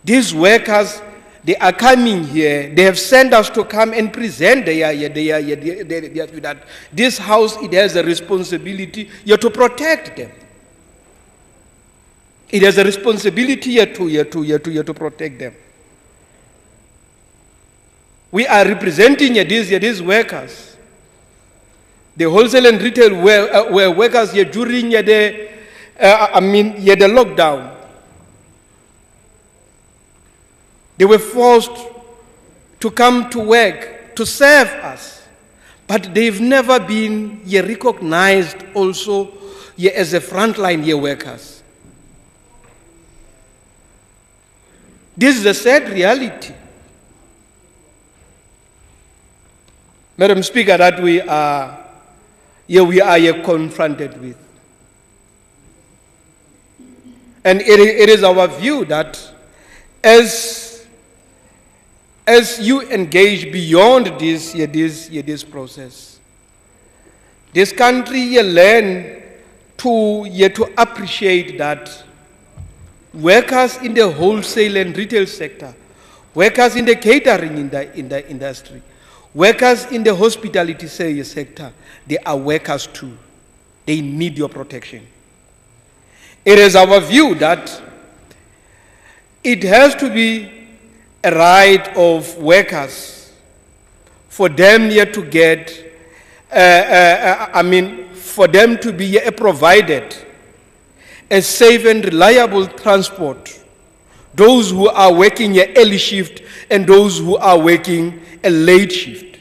These workers, they are coming here. They have sent us to come and present that this house, it has a responsibility to protect them. It has a responsibility to protect them. We are representing these workers. The wholesale and retail were workers here during the lockdown. They were forced to come to work to serve us, but they've never been recognized also as a frontline workers. This is a sad reality, Madam Speaker, that we are confronted with. And it is our view that as you engage beyond this process, this country learn to appreciate that workers in the wholesale and retail sector, workers in the catering in the industry, workers in the hospitality sector, they are workers too. They need your protection. It is our view that it has to be a right of workers for them to get, for them to be provided a safe and reliable transport. Those who are working an early shift and those who are working a late shift.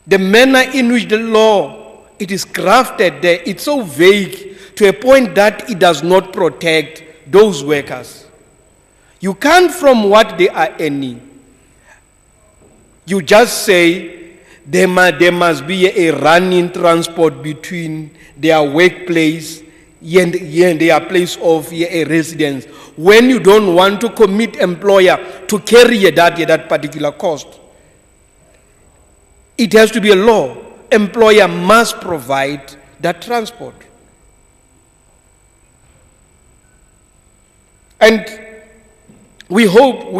The manner in which the law it is crafted there, it's so vague to a point that it does not protect those workers. You can't, from what they are earning, you just say there must be a running transport between their workplace and their place of a residence, when you don't want to commit employer to carry that particular cost. It has to be a law. Employer must provide that transport. And we hope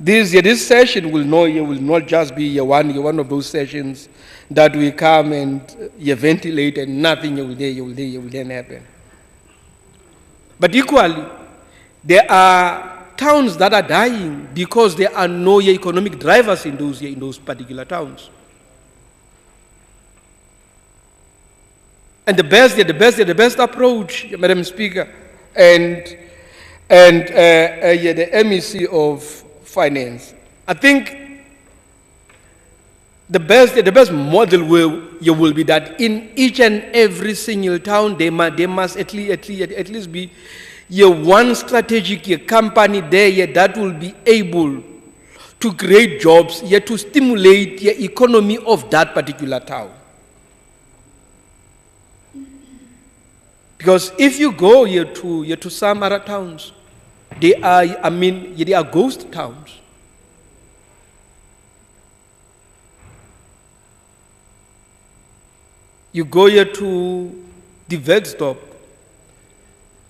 this session will not just be one of those sessions that we come and ventilate and nothing will then happen. But equally, there are towns that are dying because there are no economic drivers in those particular towns. And the best approach, Madam Speaker, and the MEC of Finance. I think the best model will be that in each and every single town, there must at least be one strategic company there that will be able to create jobs, to stimulate the economy of that particular town. Because if you go to some other towns, they are ghost towns. You go here to the vet stop,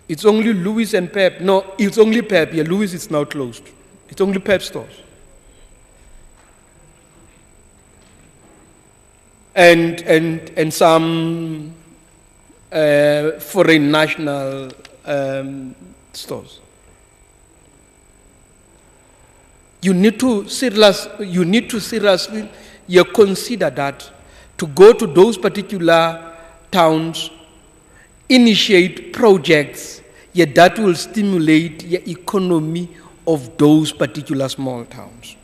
it's only Louis and Pep. No, it's only Pep. Yeah, Louis is now closed. It's only Pep stores. And some foreign national stores. You need to seriously consider that, to go to those particular towns, initiate projects that will stimulate the economy of those particular small towns.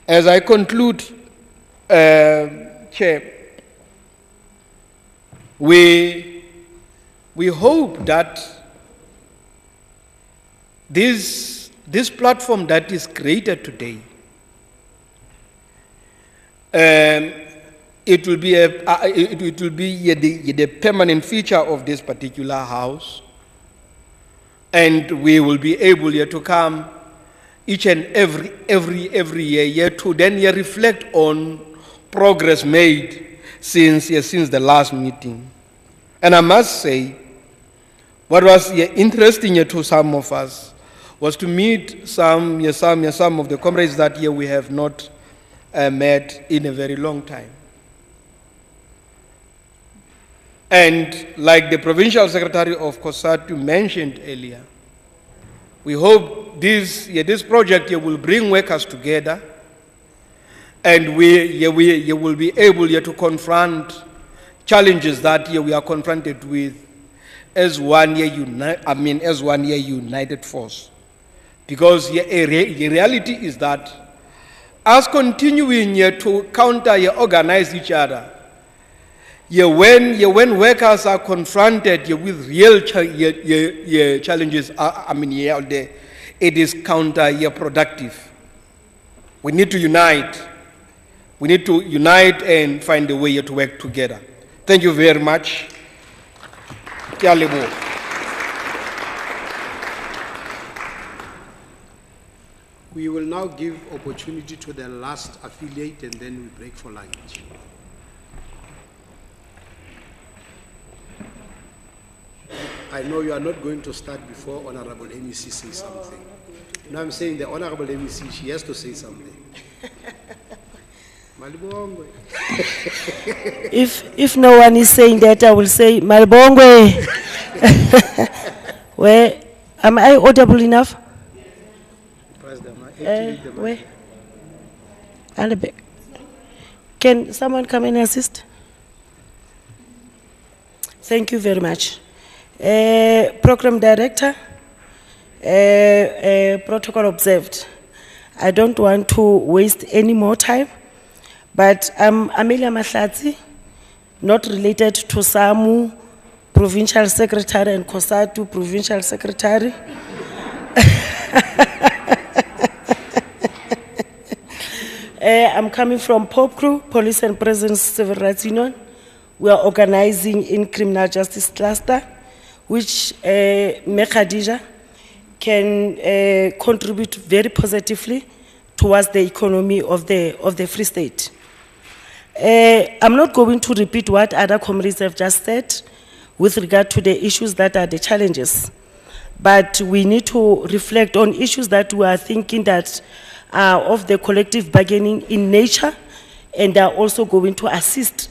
As I conclude, Chair, we hope that this platform that is created today, it will be the permanent feature of this particular house, and we will be able to come each and every year to then reflect on progress made since the last meeting. And I must say, what was interesting to some of us was to meet some of the comrades that we have not met in a very long time. And like the Provincial Secretary of COSATU mentioned earlier, we hope this project will bring workers together, and we will be able to confront challenges that we are confronted with as one united force. Because the reality is that us continuing to organize each other, when workers are confronted with real challenges, it is counterproductive. We need to unite. We need to unite and find a way to work together. Thank you very much. We will now give opportunity to the last affiliate, and then we break for lunch. I know you are not going to start before Honorable MEC says something. No, I'm saying the Honorable MEC, she has to say something. Malibongwe. If no one is saying that, I will say Malibongwe. Where am I audible enough? Where? Alebe. Can someone come and assist? Thank you very much. Program Director, protocol observed. I don't want to waste any more time, but I'm Amelia Mahlatsi, not related to SAMU, Provincial Secretary, and COSATU, Provincial Secretary. I'm coming from Pop Crew, Police and Presence Civil Rights Union. We are organizing in Criminal Justice Cluster, which Khadija can contribute very positively towards the economy of the Free State. I'm not going to repeat what other comrades have just said with regard to the issues that are the challenges, but we need to reflect on issues that we are thinking that are of the collective bargaining in nature, and are also going to assist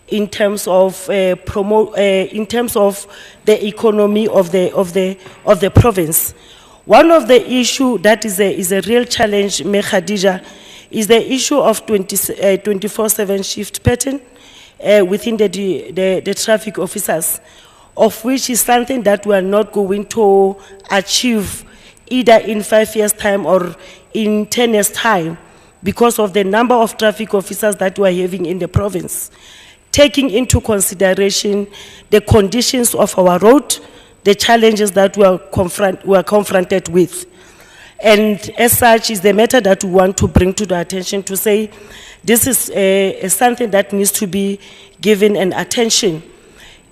in terms of in terms of the economy of the province. One of the issue that is a real challenge, Khadija, is the issue of 24/7 shift pattern within the traffic officers, of which is something that we are not going to achieve either in 5 years' time or in 10 years' time because of the number of traffic officers that we are having in the province, taking into consideration the conditions of our road, the challenges that we are confronted with. And as such is the matter that we want to bring to the attention to say this is something that needs to be given an attention.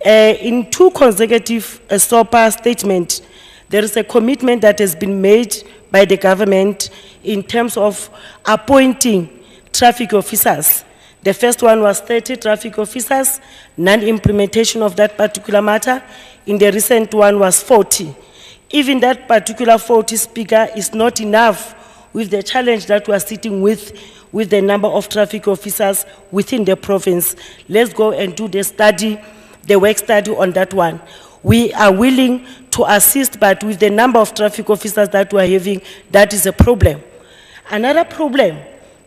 In 2 consecutive SOPA statements, there is a commitment that has been made by the government in terms of appointing traffic officers. The first one was 30 traffic officers, non-implementation of that particular matter. In the recent one was 40. Even that particular 40 speaker is not enough with the challenge that we are sitting with the number of traffic officers within the province. Let's go and do the study, the work study on that one. We are willing to assist, but with the number of traffic officers that we are having, that is a problem. Another problem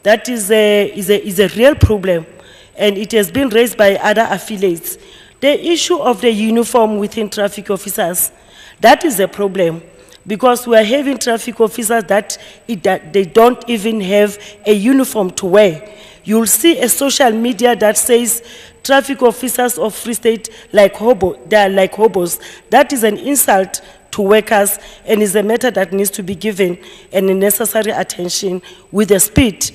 that is a real problem, and it has been raised by other affiliates. The issue of the uniform within traffic officers, that is a problem because we are having traffic officers that they don't even have a uniform to wear. You'll see a social media that says traffic officers of Free State they are like hobos. That is an insult to workers and is a matter that needs to be given and necessary attention with the speed.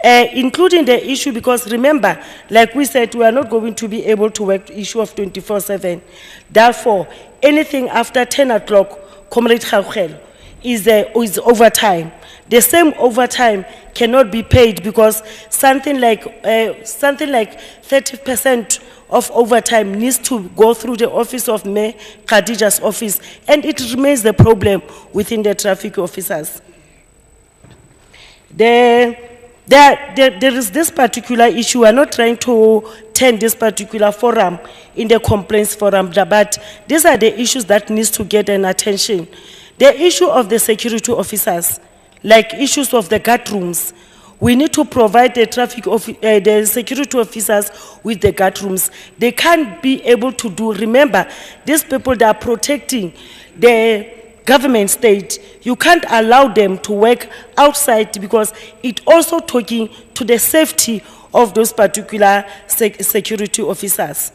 Including the issue, because remember, like we said, we are not going to be able to work the issue of 24/7. Therefore, anything after 10 o'clock, Comrade Khawkhel, is overtime. The same overtime cannot be paid because something like 30% of overtime needs to go through the office of Mayor Khadija's office, and it remains the problem within the traffic officers. There is this particular issue. We are not trying to turn this particular forum in the complaints forum, but these are the issues that needs to get an attention. The issue of the security officers, like issues of the guard rooms, we need to provide the the security officers with the guard rooms. They can't be able to do. Remember, these people that are protecting the government state, you can't allow them to work outside because it also talking to the safety of those particular security officers.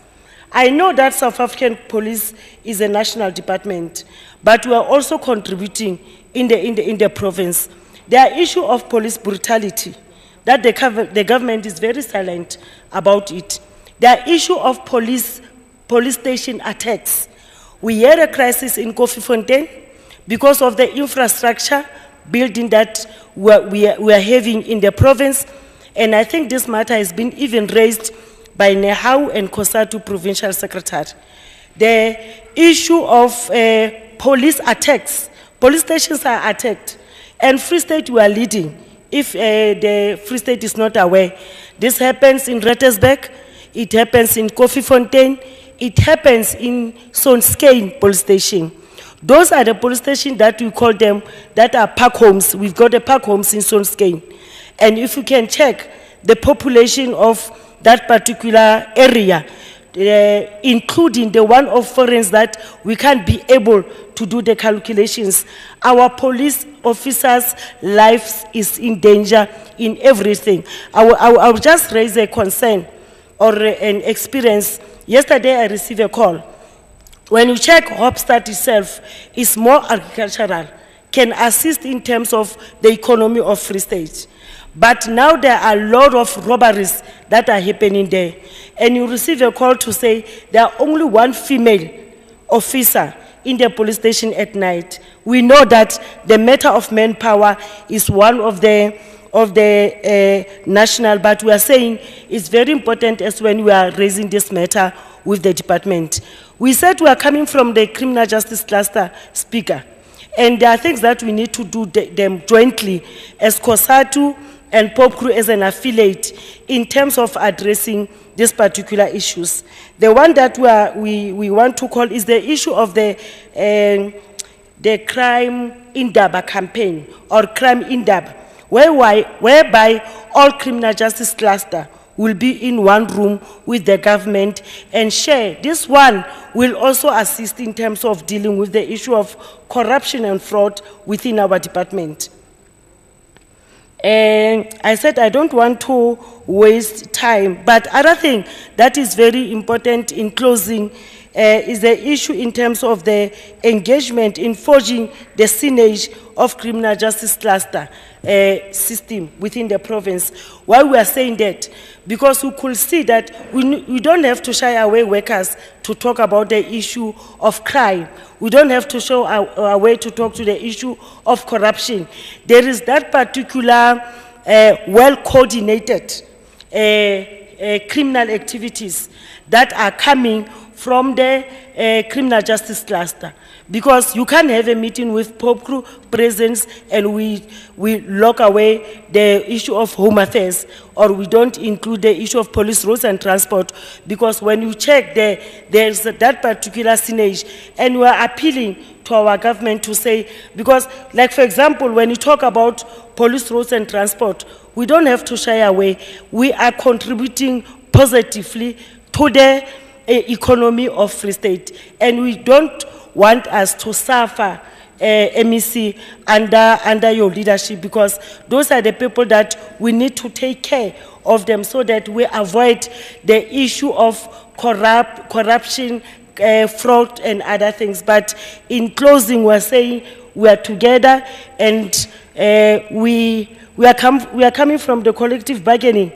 I know that South African police is a national department, but we are also contributing in the province. There are issue of police brutality that the government is very silent about it. There are issue of police station attacks. We had a crisis in Kofifontein because of the infrastructure building that we are having in the province. And I think this matter has been even raised by Nehau and Kosatu Provincial Secretary. The issue of police attacks, police stations are attacked, and Free State we are leading. If the Free State is not aware, this happens in Rettersburg, it happens in Kofifontein, it happens in Sonskane police station. Those are the police stations that we call them, that are park homes. We've got the park homes in Sonskane. And if you can check the population of that particular area, including the one of foreigners that we can't be able to do the calculations, our police officers' lives is in danger in everything. I will just raise a concern or an experience. Yesterday I received a call. When you check Hopstad itself, is more agricultural, can assist in terms of the economy of Free State. But now there are a lot of robberies that are happening there. And you receive a call to say there are only one female officer in the police station at night. We know that the matter of manpower is one of the national, but we are saying it's very important as when we are raising this matter with the department. We said we are coming from the criminal justice cluster speaker, and there are things that we need to do them jointly as COSATU and Pop Crew as an affiliate in terms of addressing these particular issues. The one that we want to call is the issue of the Crime Indaba campaign or Crime Indaba, whereby all criminal justice cluster will be in one room with the government and share. This one will also assist in terms of dealing with the issue of corruption and fraud within our department. And I said I don't want to waste time, but other thing that is very important in closing is the issue in terms of the engagement in forging the synergy of criminal justice cluster system within the province. Why we are saying that? Because we could see that we don't have to shy away workers to talk about the issue of crime. We don't have to show our way to talk to the issue of corruption. There is that particular well-coordinated criminal activities that are coming from the criminal justice cluster. Because you can't have a meeting with Pope Crew presence and we lock away the issue of home affairs, or we don't include the issue of police, roads and transport, because when you check there's that particular synergy, and we are appealing to our government to say, because like for example, when you talk about police, roads and transport, we don't have to shy away. We are contributing positively to the economy of Free State, and we don't want us to suffer MEC under your leadership, because those are the people that we need to take care of them so that we avoid the issue of corruption, fraud and other things. But in closing, we're saying we are together, and we are coming from the collective bargaining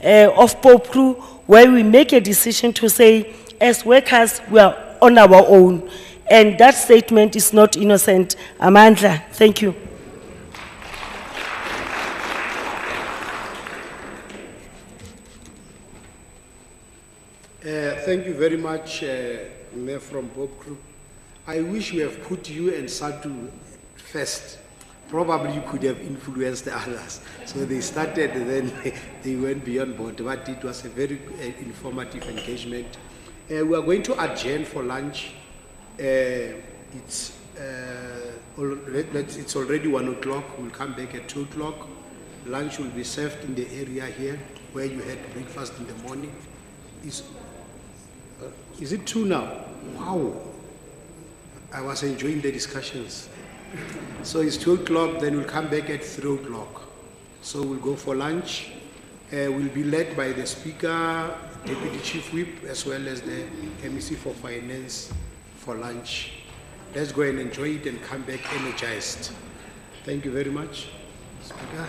of Pope Crew, where we make a decision to say, as workers, we are on our own. And that statement is not innocent. Amandla, thank you. Thank you very much, Mayor from Pope Crew. I wish we have put you and Satu first. Probably you could have influenced the others. So they started and then they went beyond board. But it was a very informative engagement. We are going to adjourn for lunch. It's already 1 o'clock. We'll come back at 2 o'clock. Lunch will be served in the area here where you had breakfast in the morning. Is it 2 now? Wow. I was enjoying the discussions. So it's 2 o'clock, then we'll come back at 3 o'clock. So we'll go for lunch. We'll be led by the Speaker, Deputy Chief Whip, as well as the MEC for Finance for lunch. Let's go and enjoy it and come back energized. Thank you very much, Speaker.